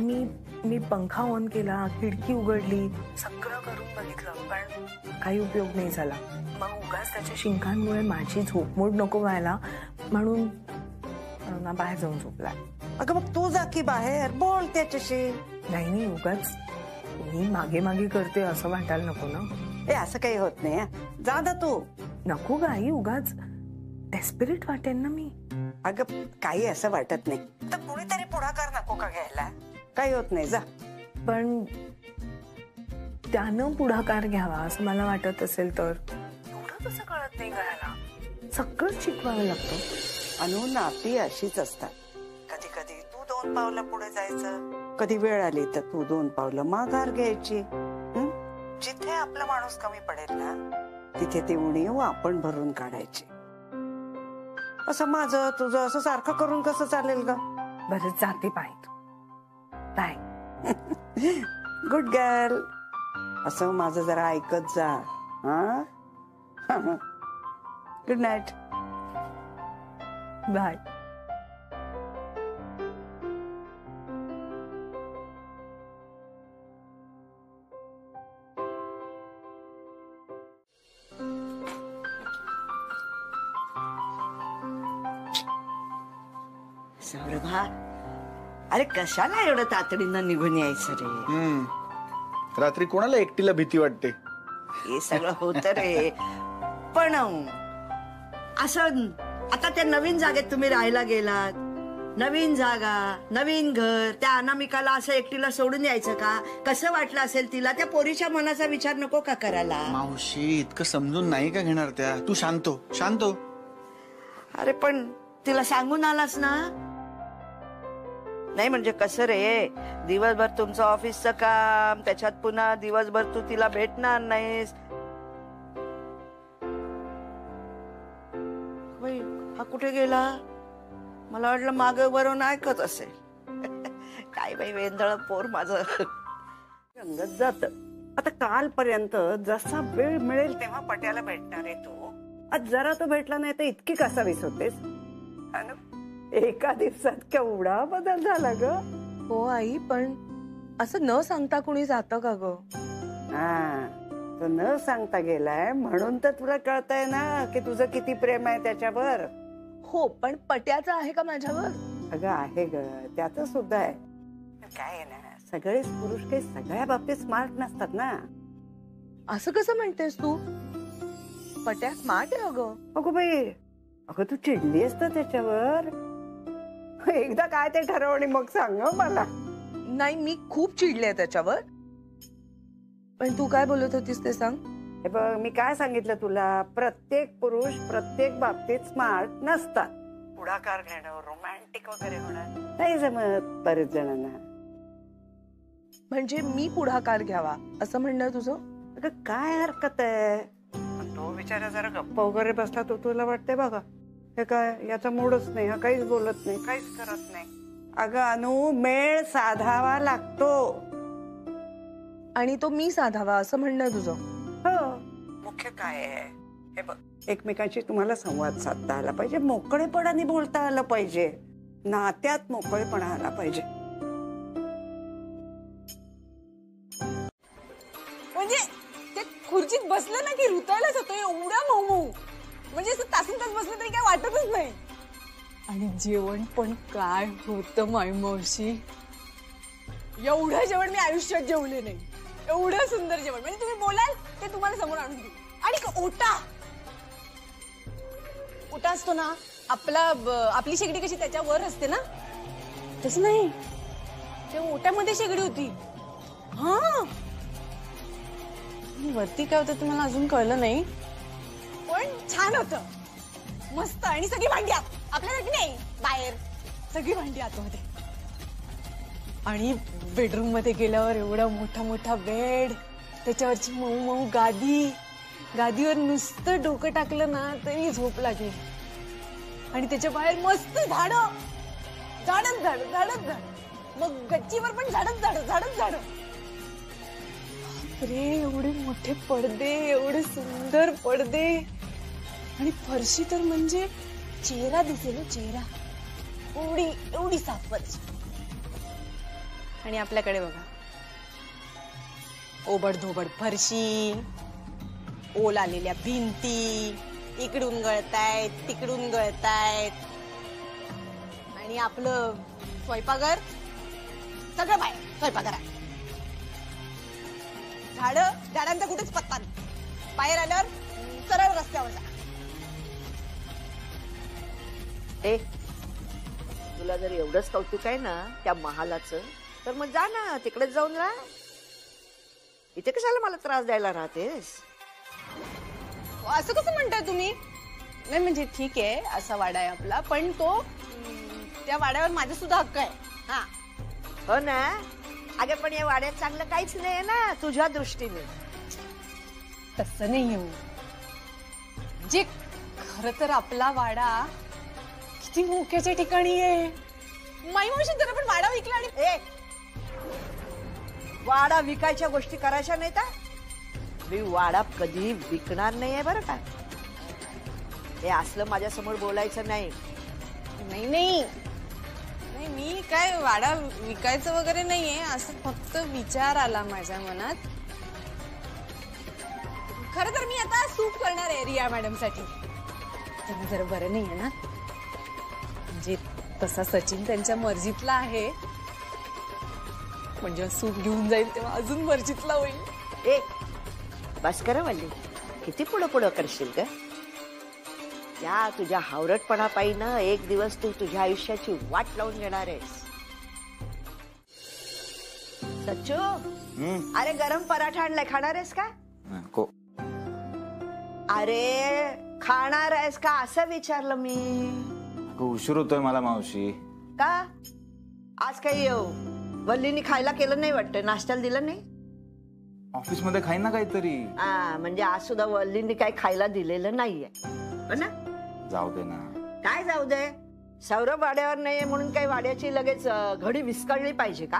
मी पंखा ऑन केला, खिडकी उघडली, सगळं करून बघितलं, पण काही उपयोग नाही झाला. मग उगाच त्याच्या शिंकांमुळे माझी झोपमोड नको व्हायला म्हणून बाहेर जाऊन झोपला. अगं, मग तू जा की बाहेर, बोल त्याच्याशी. नाही, उगाच मी मागे मागे करते असं वाटायला नको ना. असं काही होत नाही. जा ना तू. नको गाई, उगाच डेस्परेट वाटेल ना मी. अगं, काही असं वाटत नाही, तर कुणीतरी पुढाकार नको का घ्यायला? काही होत नाही, जा. पण त्यानं पुढाकार घ्यावा असं मला वाटत असेल तर एवढं कसं कळत नाही घराला? सगळं शिकवावं लागतं. अनु, नाती अशीच असतात. कधी कधी तू 2 पावलं पुढे जायचं, कधी वेळ आली तर तू 2 पावलं माघार घ्यायची. जिथे आपला माणूस कमी पडेल ना, तिथे ती उणीव आपण भरून काढायची. असं माझं तुझं असं सारखं करून कसं चालेल ग? बरं जाते बाय तू बाय. Good girl. असं माझं जरा ऐकत जा. हा गुड नाईट. बाय. सौरभा, अरे कशाला एवढं तातडीनं निघून यायचं रे? रात्री कोणाला एकटीला भीती वाटते? हे सगळं होतं रे, पण असं आता त्या नवीन जागेत तुम्ही राहायला गेलात, नवीन जागा, नवीन घर, त्या अनामिकाला असं एकटीला सोडून यायचं का? कसं वाटलं असेल तिला? त्या पोरीच्या मनाचा विचार नको का करायला? मावशी, इतकं समजून नाही का घेणार त्या? तू शांत हो. अरे पण तिला सांगून आलास ना? नाही म्हणजे कसं रे, दिवसभर तुमचं ऑफिसचं काम, त्याच्यात पुन्हा दिवसभर तू तिला भेटणार नाहीस. बाई, हा कुठे गेला? मला वाटलं मागे वरून ऐकत असेल. काय बाई वेंदळ पोर माझं रंगत जात. आता कालपर्यंत जसा वेळ मिळेल तेव्हा पट्याला भेटणार आहे तू. आज जरा तो भेटला नाही तर इतकी कसावीस होतेस. एका दिवसात केवढा बदल झाला ग. हो आई, पण असं न सांगता कुणी जातं का ग? हा, तो न सांगता गेलाय म्हणून तर तुला कळतंय ना की तुझं किती प्रेम आहे त्याच्यावर. हो, पण पट्याचं आहे का माझ्यावर? अगं आहे ग, त्याचं सुद्धा आहे. काय आहे ना, सगळेच पुरुष काही सगळ्या बाबतीत स्मार्ट नसतात ना. असं कसं म्हणतेस तू? पट्या स्मार्ट आहे अगं. अगो बाई, अगं तू चिडली असतं त्याच्यावर. एकदा काय ते ठरव आणि मग सांग मला. नाही, मी खूप चिडले त्याच्यावर. पण तू काय बोलत होतीस ते सांग. हे बघ, मी काय सांगितलं तुला, प्रत्येक पुरुष प्रत्येक बाबतीत स्मार्ट नसतात. पुढाकार घेणं, रोमॅन्टिक वगैरे होणार नाही जमत बरेच जणांना. म्हणजे मी पुढाकार घ्यावा असं म्हणणं तुझं? अगं काय हरकत आहे? तो विचारा जरा गप्पा वगैरे बसला तो तुला वाटतंय बघा हे काय याचा मूडच नाही, हा काहीच बोलत नाही, काहीच करत नाही. अगं अनु, मेळ साधावा लागतो. आणि तो मी साधावा असं म्हणणं तुझं? हो. मुख्य काय आहे हे बघ, एकमेकांशी तुम्हाला संवाद साधता आला पाहिजे, मोकळेपणाने बोलता आलं पाहिजे, नात्यात मोकळेपणा आला पाहिजे. म्हणजे ते खुर्चीत बसलं ना की रुतायलाच होतं एवढा मऊ. म्हणजे असं तासून तास बसलं तरी काय वाटतच नाही. आणि जेवण पण काय होतं माय मावशी. एवढं जेवण मी आयुष्यात जेवले नाही. एवढं सुंदर जेवण, म्हणजे तुम्ही बोलाल ते तुम्हाला समोर आणून देऊ. आणि ओटा असतो ना आपला, आपली शेगडी कशी त्याच्यावर असते ना, तसं नाही, त्या ओट्यामध्ये शेगडी होती. हा, वरती काय होतं तुम्हाला अजून कळलं नाही, पण छान होतं, मस्त. आणि सगळी भांडी आपल्यासाठी नाही, बाहेर सगळी भांडी आतमध्ये. आणि बेडरूम मध्ये गेल्यावर एवढा मोठा मोठा बेड, त्याच्यावरची मऊ मऊ गादी, गादीवर नुसतं डोकं टाकलं ना तरी झोप लागली. आणि त्याच्या बाहेर मस्त झाडं, झाडच झाड, झाडच झाड. मग गच्चीवर पण झाडच झाड, झाडच झाड. अरे एवढे मोठे पडदे, एवढे सुंदर पडदे. आणि फरशी तर म्हणजे चेहरा दिसेल, चेहरा एवढी एवढी साफ फरशी. आणि आपल्याकडे बघा, ओबड धोबड फरशी, ओल आलेल्या भिंती, इकडून गळतायत तिकडून गळतायत. आणि आपलं स्वयंपाकघर सगळं बाहेर, स्वयंपाकघरात झाड, झाडांचा कुठेच पत्ता नाही. बाहेर आल्यावर सरळ रस्त्यावर जा. तुला जर एवढंच कौतुक आहे ना त्या महालाचं, तर मग जा ना तिकडेच जाऊन राहा. इथे कशाला मला त्रास द्यायला राहतेस? असं कसं म्हणताय तुम्ही? नाही म्हणजे ठीक आहे, असा वाडा आहे आपला, पण तो त्या वाड्यावर माझा सुद्धा हक्क आहे. हा, हो ना. अगं पण या वाड्यात चांगलं काहीच नाही ना तुझ्या दृष्टीने. तसं नाही हो, जे खर तर आपला वाडा किती मोक्याच्या ठिकाणी आहे. माई मावशी जरा पण वाडा विकला आणि ए वाडा विकायच्या गोष्टी करायच्या नाही का? मी वाडा कधी विकणार नाहीये बरं का. हे असलं माझ्या समोर बोलायचं नाही. नाही नाही नाही, मी काय वाडा विकायचं वगैरे नाहीये, असं फक्त विचार आला माझ्या मनात. खरं तर मी आता सूप करणार आहे रिया मॅडम साठी. त्यांना जरा बरं नाहीये ना, म्हणजे तसा सचिन त्यांच्या मर्जीतला आहे, पण जेव्हा सूप घेऊन जाईल तेव्हा अजून मर्जीतला होईल. ए बस कर वल्ली, किती पुढं पुढं करशील ग. या तुझ्या हावरटपणा पायीनं एक दिवस तू तुझ्या आयुष्याची वाट लावून घेणार आहेस. सच्चू अरे गरम पराठा आणलाय, खाणार आहेस का? नको. अरे खाणार आहेस का असं विचारलं मी. उशीर होतोय मला मावशी. का आज काही येऊ वल्लीनी खायला केलं नाही वाटतं, नाश्त्याला दिलं नाही? ऑफिस मध्ये खाईन ना काहीतरी. म्हणजे आज सुद्धा वल्लीनी काही खायला दिलेलं नाहीये हो ना. जाऊ दे ना. काय जाऊ दे, सौरभ वाड्यावर नाहीये म्हणून काही वाड्याची लगेच घडी विस्कळली पाहिजे का?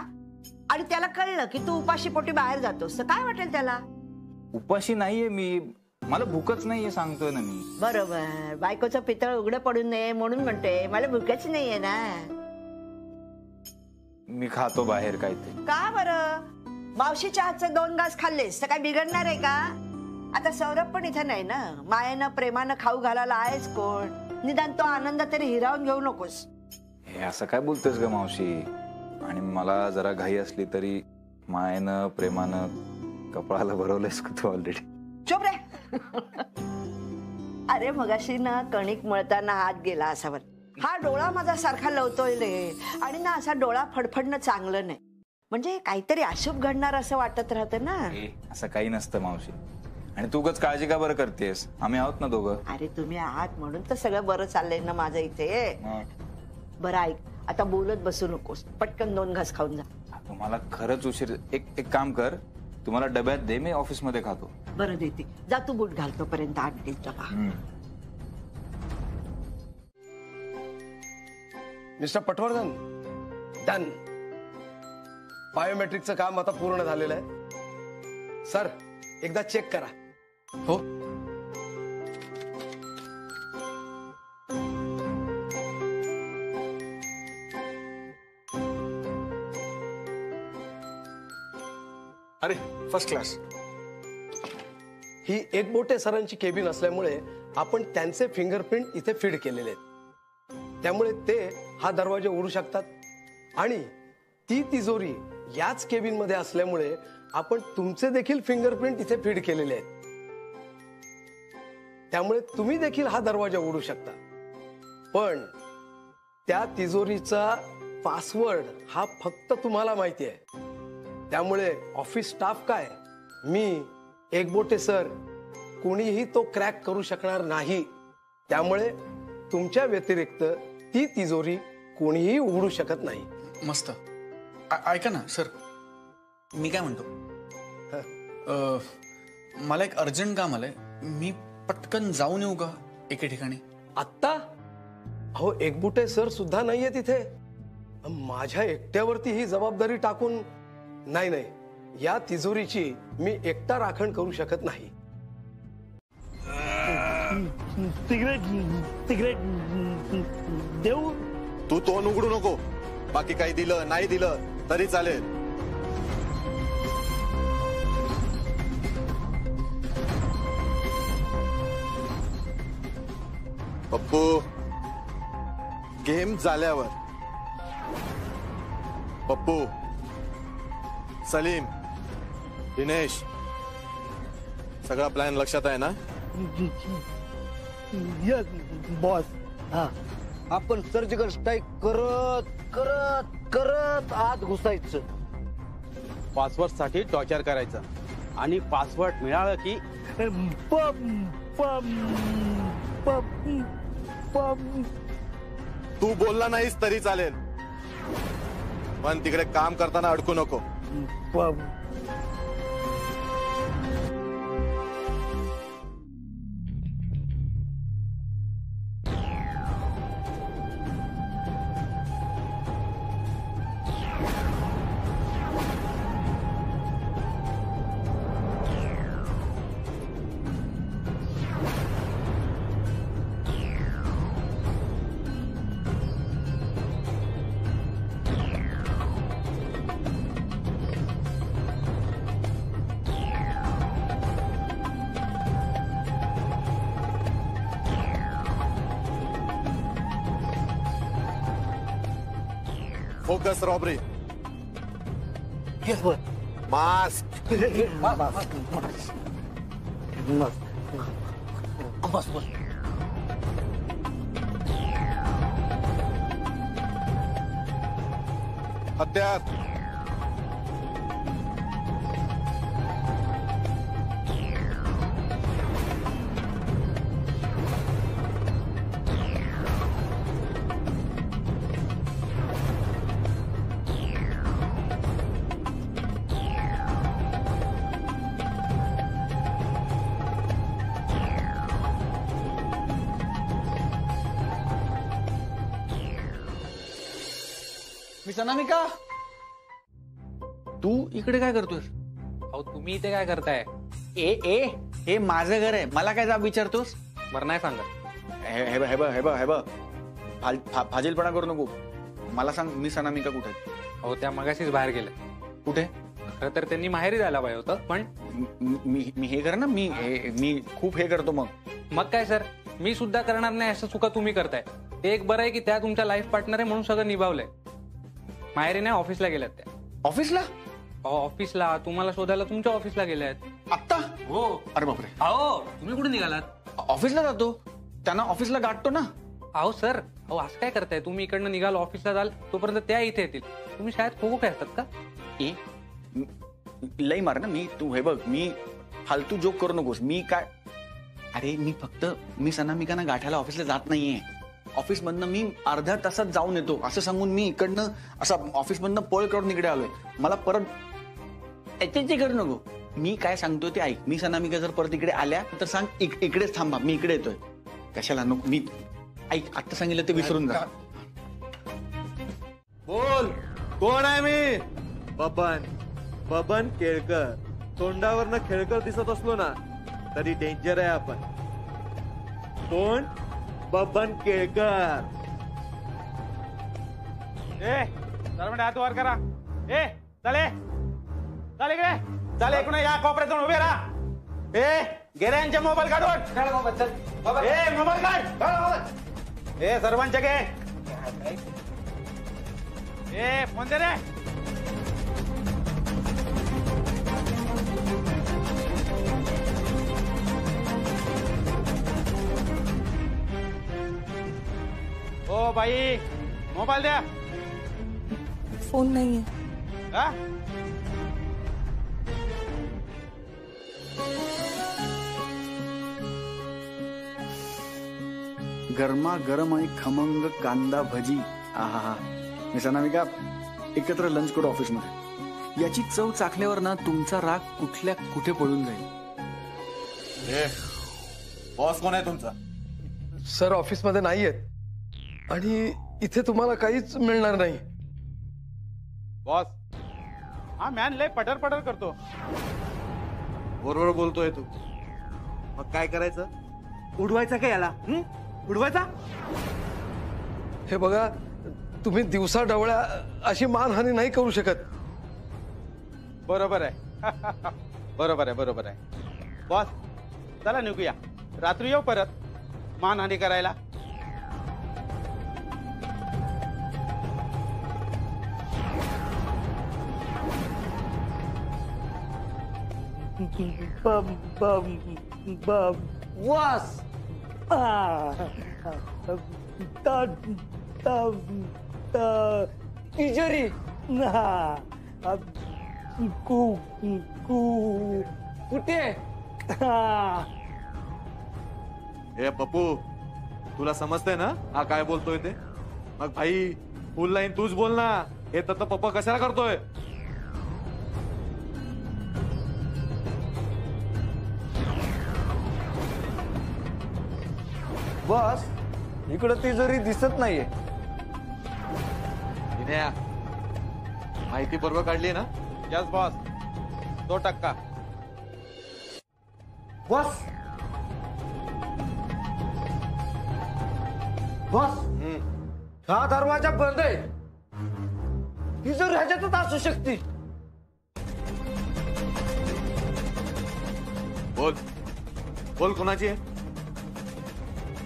आणि त्याला कळलं की तू उपाशी पोटी बाहेर जातोस तर काय वाटेल त्याला? उपाशी नाहीये मी, मला भूकच नाहीये सांगतोय ना मी. बरोबर, बायकोचं पितळ उघडं पडू नये म्हणून म्हणते मला भूकच नाहीये ना. मी खातो बाहेर काहीतरी. का बरं? मावशीच्या हातचे 2 घास खाल्लेस तर काय बिघडणार आहे का? आता सौरभ पण इथे नाही ना, मायेनं प्रेमानं खाऊ घालायला आहेच कोण. निदान तो आनंद तरी हिरावून घेऊ नकोस. हे असं काय बोलतेस ग मावशी? आणि मला जरा घाई असली तरी मायेनं प्रेमानं कपाळाला भरवलंयस का तू ऑलरेडी? चुप रे. अरे मगाशी ना कणिक मळताना हात गेला असावर. हा डोळा माझा सारखा लवतोय रे, आणि ना असा डोळा फडफडणं चांगलं नाही. म्हणजे काहीतरी अशुभ घडणार असं वाटत राहतं ना. असं काही नसतं मावशी. आणि तू उगाच काळजी का बरं करतेस? आम्ही आहोत ना दोघं. अरे तुम्ही आहात म्हणून तर सगळं बरं चाललंय ना माझं इथे. बरं ऐक, आता बोलत बसू नकोस, पटकन 2 घास खाऊन जा. तुम्हाला खरंच उशीर. एक काम कर, तुम्हाला डब्यात दे, मी ऑफिस मध्ये खातो. बरं देते, जा तू बूट घालतो पर्यंत आणतील डबा. Mister Patwardhan, done. बायोमेट्रिकचं काम आता पूर्ण झालेलं आहे. सर एकदा चेक करा. हो. अरे फर्स्ट क्लास. ही एकबोटे सरांची केबिन असल्यामुळे आपण त्यांचे फिंगरप्रिंट इथे फीड केलेले आहेत. त्यामुळे ते हा दरवाजा उघडू शकतात. आणि ती तिजोरी याच केबिन मध्ये असल्यामुळे आपण तुमचे देखील फिंगरप्रिंट इथे फीड केलेले आहेत. त्यामुळे तुम्ही देखील हा दरवाजा उघडू शकता. पण त्या तिजोरीचा पासवर्ड हा फक्त तुम्हाला माहिती आहे. त्यामुळे ऑफिस स्टाफ काय, मी, एकबोटे सर, कोणीही तो क्रॅक करू शकणार नाही. त्यामुळे तुमच्या व्यतिरिक्त ती तिजोरी कोणीही उघडू शकत नाही. मस्त. ऐका ना सर, मी काय म्हणतो, मला एक अर्जंट काम आलंय, मी पटकन जाऊन येऊ का एके ठिकाणी? आत्ता? अहो एकबोटे सर सुद्धा नाहीये तिथे. माझ्या एकट्यावरती ही जबाबदारी टाकून नाही नाही, या तिजोरीची मी एकटा राखण करू शकत नाही. सिगरेट देऊ? तू तोंड उघडू नको. बाकी काही दिलं नाही दिलं तरी चालेल. पप्पू, गेम झाल्यावर पप्पू, सलीम, दिनेश, सगळा प्लॅन लक्षात आहे ना? Yes boss. हा, आपण सर्जिकल स्ट्राईक करत करत करत आत घुसायचं. पासवर्ड साठी टॉर्चर करायचं आणि पासवर्ड मिळालं की तू बोलला नाहीस तरी चालेल, पण तिकडे काम करताना अडकू नको. Focus robbery. मास्क. हत्यार. मिस अनामिका, तू इकडे काय करतोस? अहो तुम्ही इथे काय करताय? ए ए हे माझं घर आहे, मला काय जाब विचारतोस? बरं नाही सांगत. हे बघ फाजीलपणा करू नको. मला सांग, मिस अनामिका कुठे? अहो त्या मगाशीच बाहेर गेल्या. कुठे? खरं तर त्यांनी माहेरी जायला पाहिजे होतं, पण मी हे कर ना, मी खूप हे करतो. मग काय सर, मी सुद्धा करणार नाही असं चुका तुम्ही करताय. ते एक बरं आहे की त्या तुमच्या लाईफ पार्टनर आहे म्हणून सगळं निभावलंय. माहेरी नाही, ऑफिसला गेल्यात त्या. ऑफिसला? ऑफिसला तुम्हाला शोधायला तुमच्या ऑफिसला गेल्यात. आत्ता? हो. अरे बापरे. अहो तुम्ही कुठे निघालात? ऑफिसला जातो, त्यांना ऑफिसला गाठतो ना. अहो सर, अहो असं काय करताय तुम्ही? इकडनं निघाल ऑफिसला जाल तोपर्यंत त्या इथे येतील. तुम्ही शाळेत खो खो खेळतात का? लई मार ना मी. तू हे बघ, मी फालतू जोक करू नकोस. मी काय, अरे मी फक्त मिस अनामिकांना गाठायला ऑफिसला जात नाहीये. ऑफिस मधनं मी अर्ध्या तासात जाऊन येतो असं सांगून मी इकडनं असा ऑफिस मधनं पळ करून इकडे आलोय. मला परत त्याचे करू नको. मी काय सांगतो ते ऐक. मिस अनामिका जर परत इकडे आल्या तर सांग इकडेच थांबा, मी इकडे येतोय. कशाला नको, मी ऐक आता सांगितलं ते विसरून जा. बोल, कोण आहे मी? बबन केळकर. तोंडावरनं खेळकर दिसत असलो ना तरी डेंजर आहे आपण. कोण? बबन केळकर. सर्व हात वर करा. चले इकडे. चल इकडे या कोपऱ्यात जाऊन उभे राहा. गेरे यांचे मोबाईल काढून. मोबाईल काढ. सर्वांचे घे. Phone they ray. O by, mobile द्या. फोन नाहीये. गरमा गरम आणि खमंग कांदा भजी. आहा, मिस अनामिका एकत्र लंच करू ऑफिस मध्ये. याची चव चाखल्यावर ना तुमचा राग कुठल्या कुठे पळून जाईल. बॉस कोण आहे तुमचा? सर ऑफिसमध्ये नाहीयेत आणि इथे तुम्हाला काहीच मिळणार नाही. बॉस, हा मॅन लय पटर करतो. बरोबर बोलतोय तू. मग काय करायचं? उडवायचा का याला? उडवायचा? हे बघा, तुम्ही दिवसा डवळ्या अशी मानहानी नाही करू शकत. बरोबर आहे. बरोबर आहे. बॉस चला निघूया. रात्री येऊ परत मानहानी करायला. वास. तिजोरी. कुठे? हे पप्पू, तुला समजतंय ना हा काय बोलतोय ते? मग भाई फुल लाईन तूच बोल ना. हे तर पप्पा कशाला करतोय? बस इकडे तिजोरी दिसत नाहीये. माहिती बरोबर काढली ना? Yes boss, 2%. बस हा दरवाजा बंद आहे. तिजोरी ह्याच्यातच असू शकते. बोल कोणाची आहे?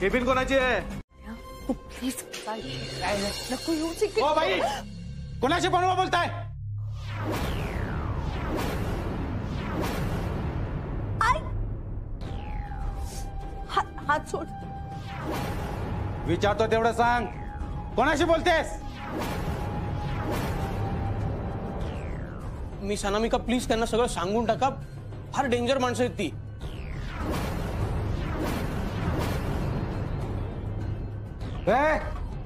केबिन कोणाची आहे? प्लीज नको येऊ. ओ बाई, कोणाशी फोनवर बोलताय? हात सोड. विचारतो तेवढं सांग, कोणाशी बोलतेस? मिस अनामिका प्लीज त्यांना सगळं सांगून टाका. फार डेंजर माणसं आहेत ती.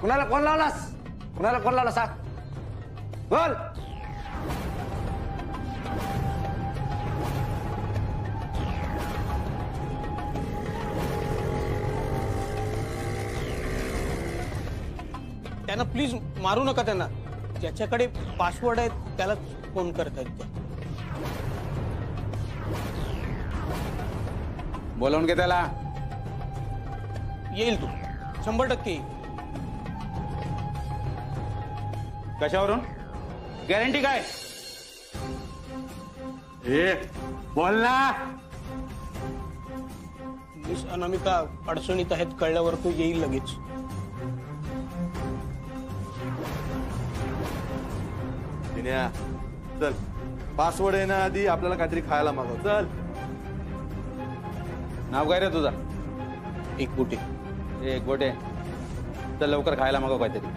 कुणाला कोण लावलास? कुणाला कोण लावला सांग. बोल. त्यांना प्लीज मारू नका. त्यांना ज्याच्याकडे पासवर्ड आहे त्याला फोन करतायत ते. बोलावून घे त्याला. येईल तू 100% येईल. कशावरून? गॅरंटी काय? बोल ना. मिस अनामिका अडचणीत आहेत कळल्यावर तो येईल लगेच. चल, पासवर्ड येण्याआधी आपल्याला काहीतरी खायला मागव. चल. नाव काय रे तुझा? एक गोटे. एक गोटे. चल लवकर खायला मागव काहीतरी.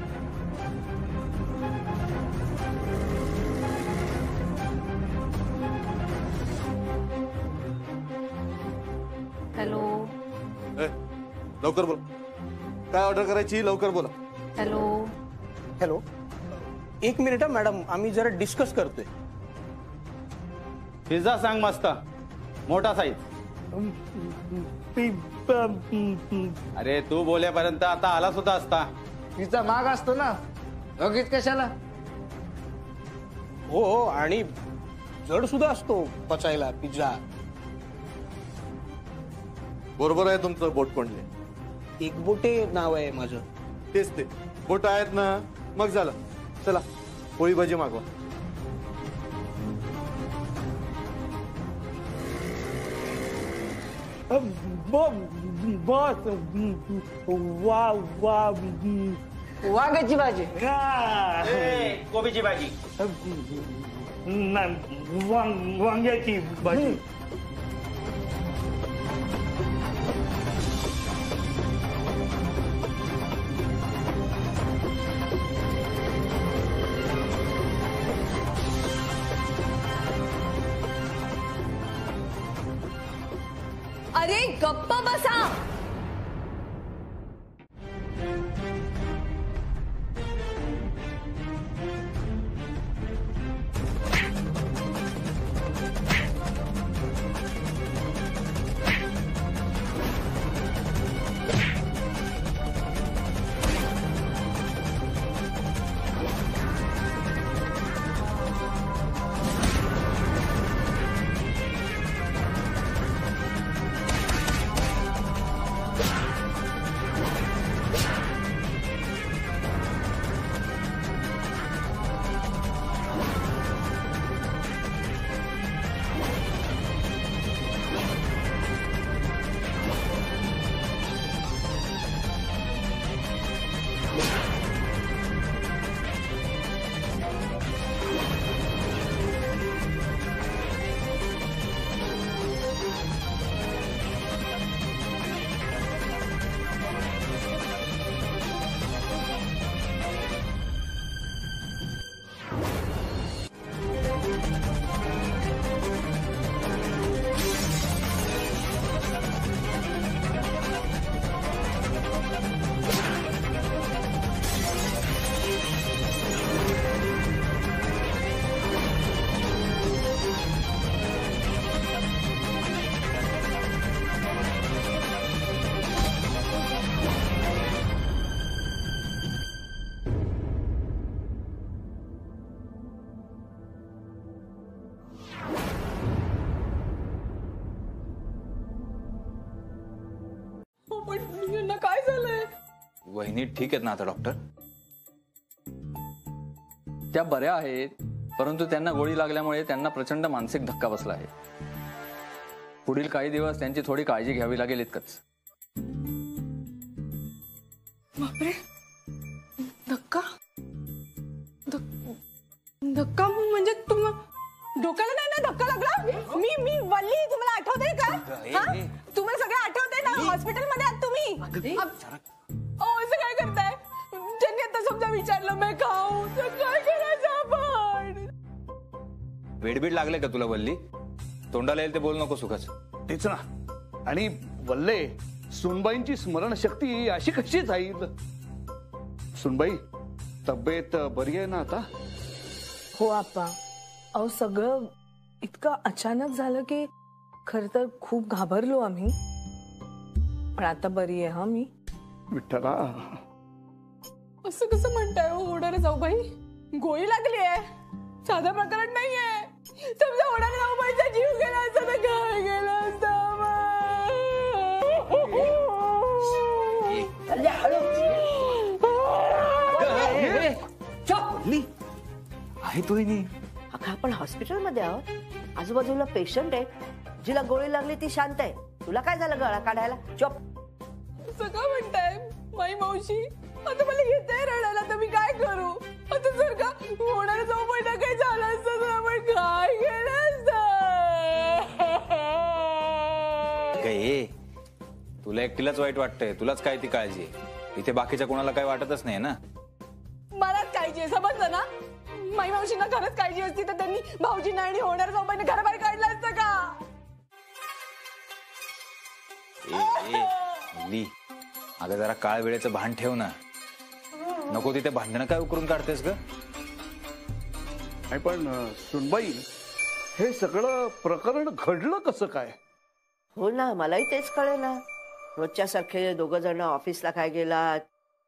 हॅलो. लवकर बोल. काय ऑर्डर करायची? लवकर बोला. हॅलो. हॅलो. एक मिनिट मॅडम, आम्ही जरा डिस्कस करतोय. पिझ्झा सांग मस्त, मोठा साईज. अरे तू बोलेपर्यंत आता आला सुद्धा असता. तिचा माग असतो ना, लगेच कशाला? हो हो, आणि जड सुद्धा असतो पचायला पिझ्झा. बरोबर आहे तुमचं. बोट कोणले? एक बोटे नाव आहे माझं. तेच ते बोट आहेत ना. मग झालं. चला पोळी भाजी मागवा. बॉस वांग्याची भाजी. कोबीची भाजी. वांग्याची भाजी. अरे गप्प बसा. काय झालंय? वहिनी ठीक आहेत ना आता डॉक्टर? त्या बऱ्या आहेत, परंतु त्यांना गोळी लागल्यामुळे त्यांना प्रचंड मानसिक धक्का बसला आहे. पुढील काही दिवस त्यांची थोडी काळजी घ्यावी लागेल इतकंच. बापरे, धक्का. धक्का म्हणजे डोक्याला नाही ना धक्का लागला? मी वल्ली, तुम्हाला आठवतंय का? हा? तुम्हाला सगळं आठवतंय ना? हॉस्पिटलमध्ये आहात तुम्ही. असं काय करताय? त्यांनी आता समजा विचारलं मी खाऊ तर काय करायचं आपण? वेडबीड लागले का तुला वल्ली? तोंडाला येईल ते बोल नको सुखाच. तेच ना. आणि वल्ले, सुनबाईंची स्मरणशक्ती अशी कशी जाईल? सुनबाई, तब्येत बरी आहे ना आता? हो आप्पा. अहो सगळं इतकं अचानक झालं की खर तर खूप घाबरलो आम्ही, पण आता बरी आहे. हा मी विठ्ठला. असं कसं म्हणताय हो होणार जाऊबाई? गोळी लागली आहे, साधा प्रकरण नाहीये. समजा होणार जाऊबाईचा जीव गेला असता तर काय गेला असता? आहे तू नाही. अगं आपण हॉस्पिटलमध्ये आहोत, आजूबाजूला पेशंट आहे, जिला गोळी लागली ती शांत आहे. तुला काय झालं गळा काढायला? चुप. सगळं म्हणताय माई मावशी. आता मला येतंय रडायला, तर मी काय करू? आता जर का होणार जाऊबाईला काही झालं असतं तर आपण काय केलं असतं? काय तुला एकटीलाच वाईट वाटतंय? तुलाच काय ती काळजी आहे? इथे बाकीच्या कोणाला काय वाटतच नाही ना. मलाच काळजी आहे, समजलं ना? माई मावशींना खरंच काळजी असती तर त्यांनी भाऊजींना आणि होणार जाऊबाईंना घराबाहेर काढलं असतं का? अगं जरा काळ वेळेचं भान ठेव ना. नको तिथे भांडणं काय उकरून काढतेस ग? नाही पण सुनबाई, हे सगळं प्रकरण घडलं कसं काय? हो ना, मलाही तेच कळेना. रोजच्या सारखे दोघं जण ऑफिसला काय गेलात,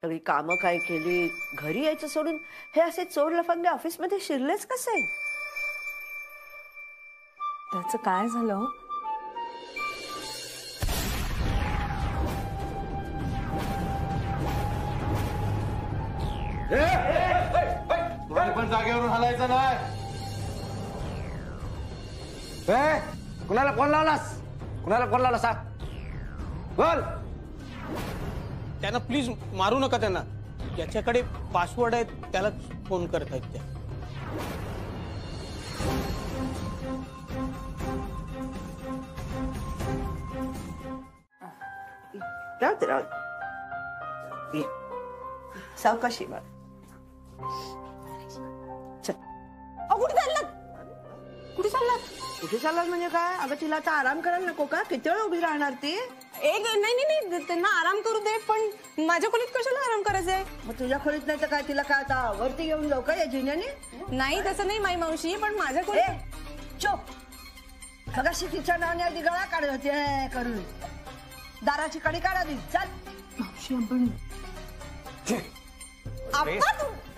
सगळी कामं काय केली, घरी यायचं सोडून हे असे चोर लफंगे ऑफिसमध्ये शिरलेच कसे? त्याचं काय झालं? तुम्हाला पण जागेवरून हलायचं नाही. कुणाला फोन लावलास? कुणाला फोन लावला सांग. बोल. त्यांना प्लीज मारू नका. त्यांना ज्याच्याकडे पासवर्ड आहे त्यालाच फोन करत आहेत त्या. सावकाशी बघ. कुठे चाललात? कुठे चाललात? कुठे चाललात म्हणजे काय? अगं तिला आता आराम करायला नको का? किती वेळ उभी राहणार ती? नाही त्यांना आराम करू दे, पण माझ्या खोलीत कशाला आराम करायचंय? मग तुझ्या खोलीत नाही तर काय? तिला काय आता वरती घेऊन जाऊ का या जिन्याने? नाही तसं नाही माई मावशी, पण माझ्या खोलीत. चोप. मगाशी तिच्या नावाने आधी गळा काढत होती करून. दाराची कडी काढा दी. चल मावशी आपण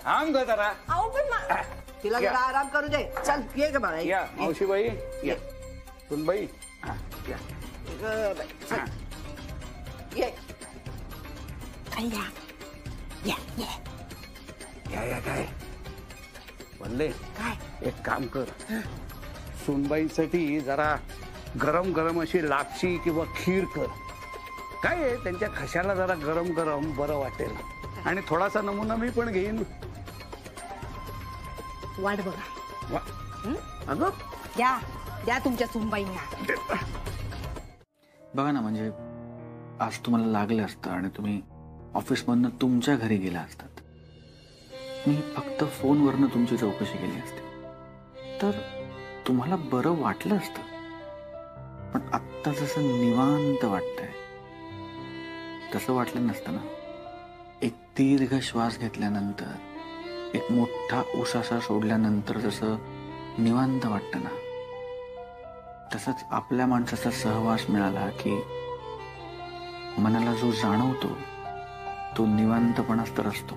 थांब ग जरा. तिला जरा आराम करू दे. चल ये ग बाळा. या मावशीबाई, या सुनबाई. या काय म्हणले? काय एक काम कर, सुनबाईसाठी जरा गरम गरम अशी लापशी किंवा खीर कर. काय आहे, त्यांच्या घशाला जरा गरम गरम बरं वाटेल. आणि थोडासा नमुना मी पण घेईन. वाट बघा. अगं द्या तुमच्या सुनबाईंना. बघा ना, म्हणजे आज तुम्हाला लागलं असतं आणि तुम्ही ऑफिसमधनं तुमच्या घरी गेला असतात. मी फक्त फोनवरनं तुमची चौकशी केली असते तर तुम्हाला बरं वाटलं असतं. पण आत्ता जसं निवांत वाटतंय तसं वाटलं नसतं ना. एक दीर्घ श्वास घेतल्यानंतर, एक मोठा उसासा सोडल्यानंतर जसं निवांत वाटतं ना, तसंच आपल्या माणसाचा सहवास मिळाला की मनाला जो जाणवतो तो निवांतपणाच तर असतो.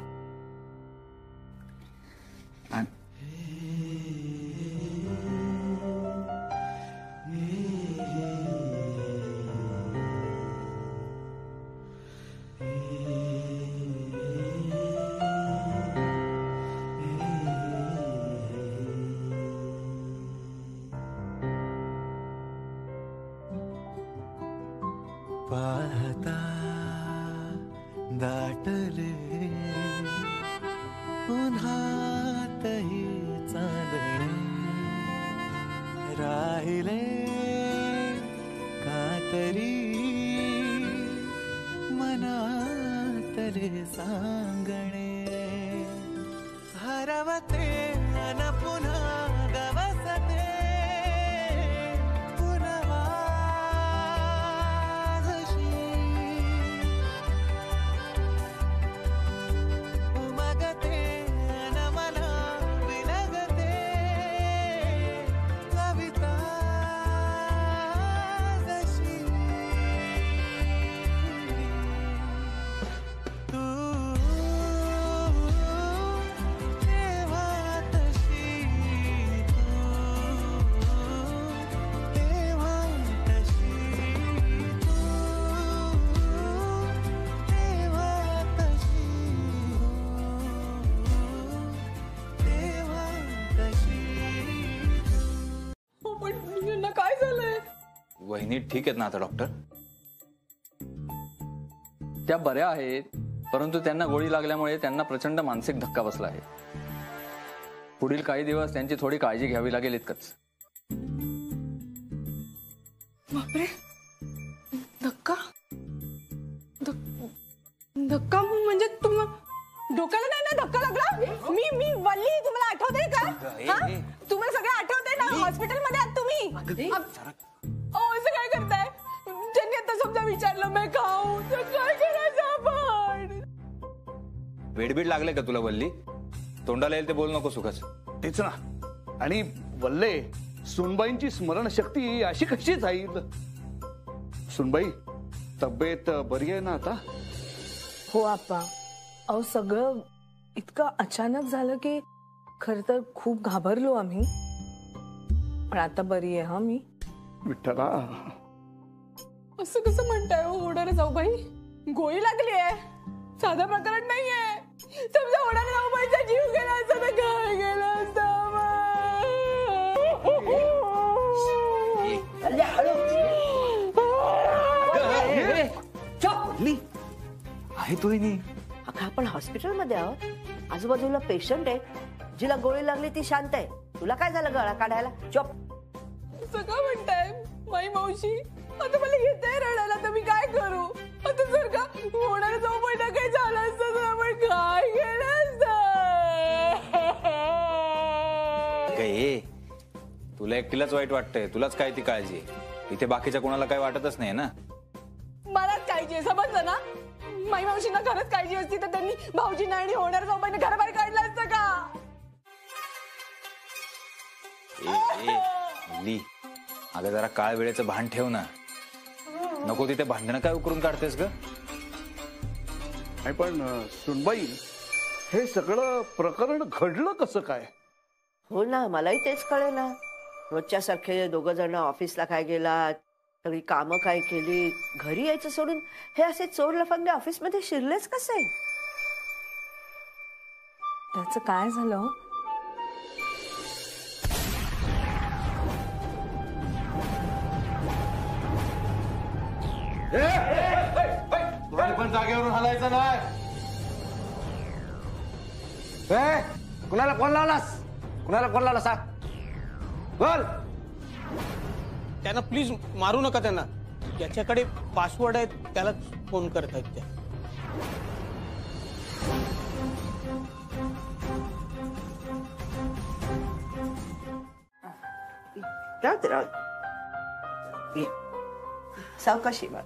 पाहता दाटले उन्हातही चांदणे राहिले कातरी मनातले सांगणे हरवते अन पुन्हा गवसते पुन्हा उमगते अन मला विलगते कविता जशी तू तेव्हा तशी तेव्हा तशी तेव्हा तशी तेव्हा तशी पण यांना काय झालंय? वहिनी ठीक आहेत ना आता डॉक्टर? त्या बऱ्या आहेत, परंतु त्यांना गोळी लागल्यामुळे त्यांना प्रचंड मानसिक धक्का बसला आहे. पुढील काही दिवस त्यांची थोडी काळजी घ्यावी लागेल इतकंच. बापरे, धक्का धक्का म्हणजे डोक्याला नाही ना धक्का लागला? मी वल्ली, तुम्हाला आठवतंय का? हा? तुम्हाला सगळं आठवतंय ना? हॉस्पिटल मध्ये आहात तुम्ही. असं काय करताय? त्यांनी आता समजा विचारलं मी खाऊ तर काय करायचं आपण? वेडबीड लागले का तुला वल्ली? तोंडाला येईल ते बोल नको सुखाच. तेच ना. आणि वल्ले, सुनबाईंची स्मरणशक्ती अशी कशी जाईल? सुनबाई, तब्येत बरी आहे ना आता? हो आप्पा. अहो सगळं इतकं अचानक झालं की खर तर खूप घाबरलो आम्ही, पण आता बरी आहे. हा मी विठ्ठला, असं कसं म्हणताय हो होणार जाऊबाई? गोळी लागली आहे, साधा प्रकरण नाहीये. समजा होणार जाऊबाईचा जीव गेला असता तर काय गेला असता? आहे तू आपण हॉस्पिटलमध्ये आहोत, आजूबाजूला पेशंट आहे. जिला गोळी लागली ती शांत आहे. तुला काय झालं गळा काढायला? चोप. सगळं म्हणताय माई मावशी. आता मला येतंय रडायला, तर मी काय करू? आता जर का होणार जाऊबाईला काही झालं असतं तर आपण काय केलं काय तुला एकटीलाच वाईट वाटतंय? तुलाच काय ती काळजी? इथे बाकीच्या कोणाला काही वाटतच नाही ना. मलाच काळजी, समजलं ना? माई मावशींना खरंच काळजी असती तर त्यांनी भाऊजींना आणि होणार जाऊबाईने घराबाहेर काढलं असतं का? अगं जरा काळ वेळेचं भान ठेव ना. नको तिथे भांडणं काय उकरून काढतेस ग? नाही पण सुनबाई, हे सगळं प्रकरण घडलं कसं काय? हो ना, मलाही तेच कळे ना. रोजच्या सारखे दोघं जण ऑफिसला काय गेलात, सगळी कामं काय केली, घरी यायचं सोडून हे असे चोर लफंगे ऑफिसमध्ये शिरलेच कसे? त्याचं काय झालं? पण जागेवरून हलायचं नाही. कुणाला फोन लावलास? कुणाला फोन लावला सांग. बोल. त्यांना प्लीज मारू नका. त्यांना ज्याच्याकडे पासवर्ड आहे त्यालाच फोन करतायत त्या. सावकाशी बघ.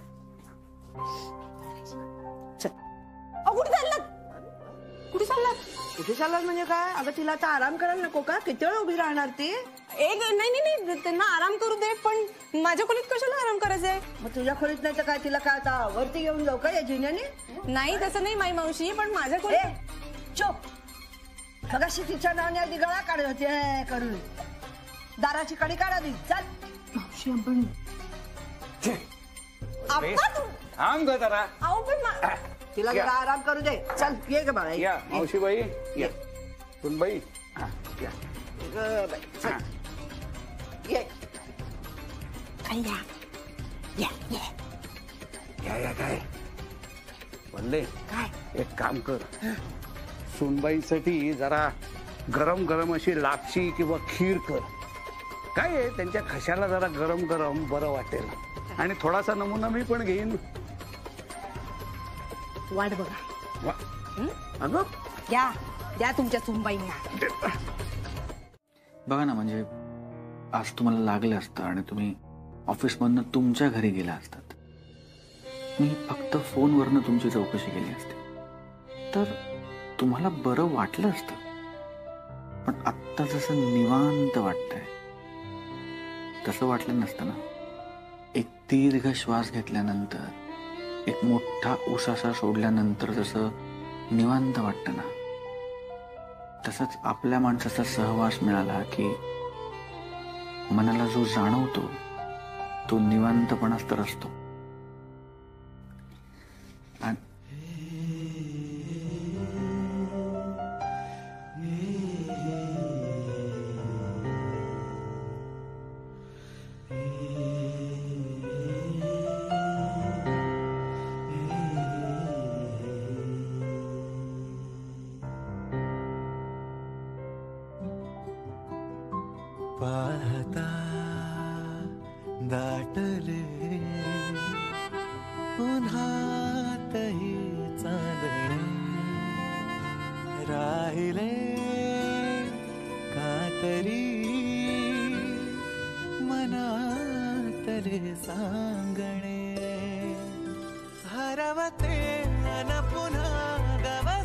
कुठे चाललात? कुठे चाललात? कुठे चाललात म्हणजे काय? अगं तिला आता आराम करायला नको का? किती वेळ उभी राहणार ती? नाही त्यांना आराम करू दे, पण माझ्या खोलीत कशाला आराम करायचंय? मग तुझ्या खोलीत नाही तर काय? तिला काय आता वरती घेऊन जाऊ का या जिन्याने? नाही तसं नाही माई मावशी, पण माझ्या खोलीत. चोप. मगाशी तिच्या नावाने आधी गळा काढत होती करून. दाराची कडी काढा दी. चल मावशी आपण थांब ग जरा. अहो पण तिला जरा आराम करू दे. चल ये ग बाळा. या मावशीबाई, या सुनबाई, या ग बाई. चल ये. या काय म्हणले? काय एक काम कर, सुनबाईसाठी जरा गरम गरम अशी लापशी किंवा खीर कर. काय आहे त्यांच्या घशाला जरा गरम गरम बरं वाटेल. आणि थोडासा नमुना मी पण घेईन. वाट बघा. अगं द्या तुमच्या सुनबाईंना. बघा ना, म्हणजे आज तुम्हाला लागलं असतं आणि तुम्ही ऑफिसमधनं तुमच्या घरी गेला असतात. मी फक्त फोनवरनं तुमची चौकशी केली असते तर तुम्हाला बरं वाटलं असतं. पण आत्ता जसं निवांत वाटतंय तसं वाटलं नसतं ना. एक दीर्घ श्वास घेतल्यानंतर, एक मोठा उसासा सोडल्यानंतर जसं निवांत वाटतं ना, तसंच आपल्या माणसाचा सहवास मिळाला की मनाला जो जाणवतो तो निवांतपणाच तर असतो. पाहता दाटले उन्हातही चांदणे राहिले कातरी मनातले सांगणे हरवते अन पुन्हा गवळे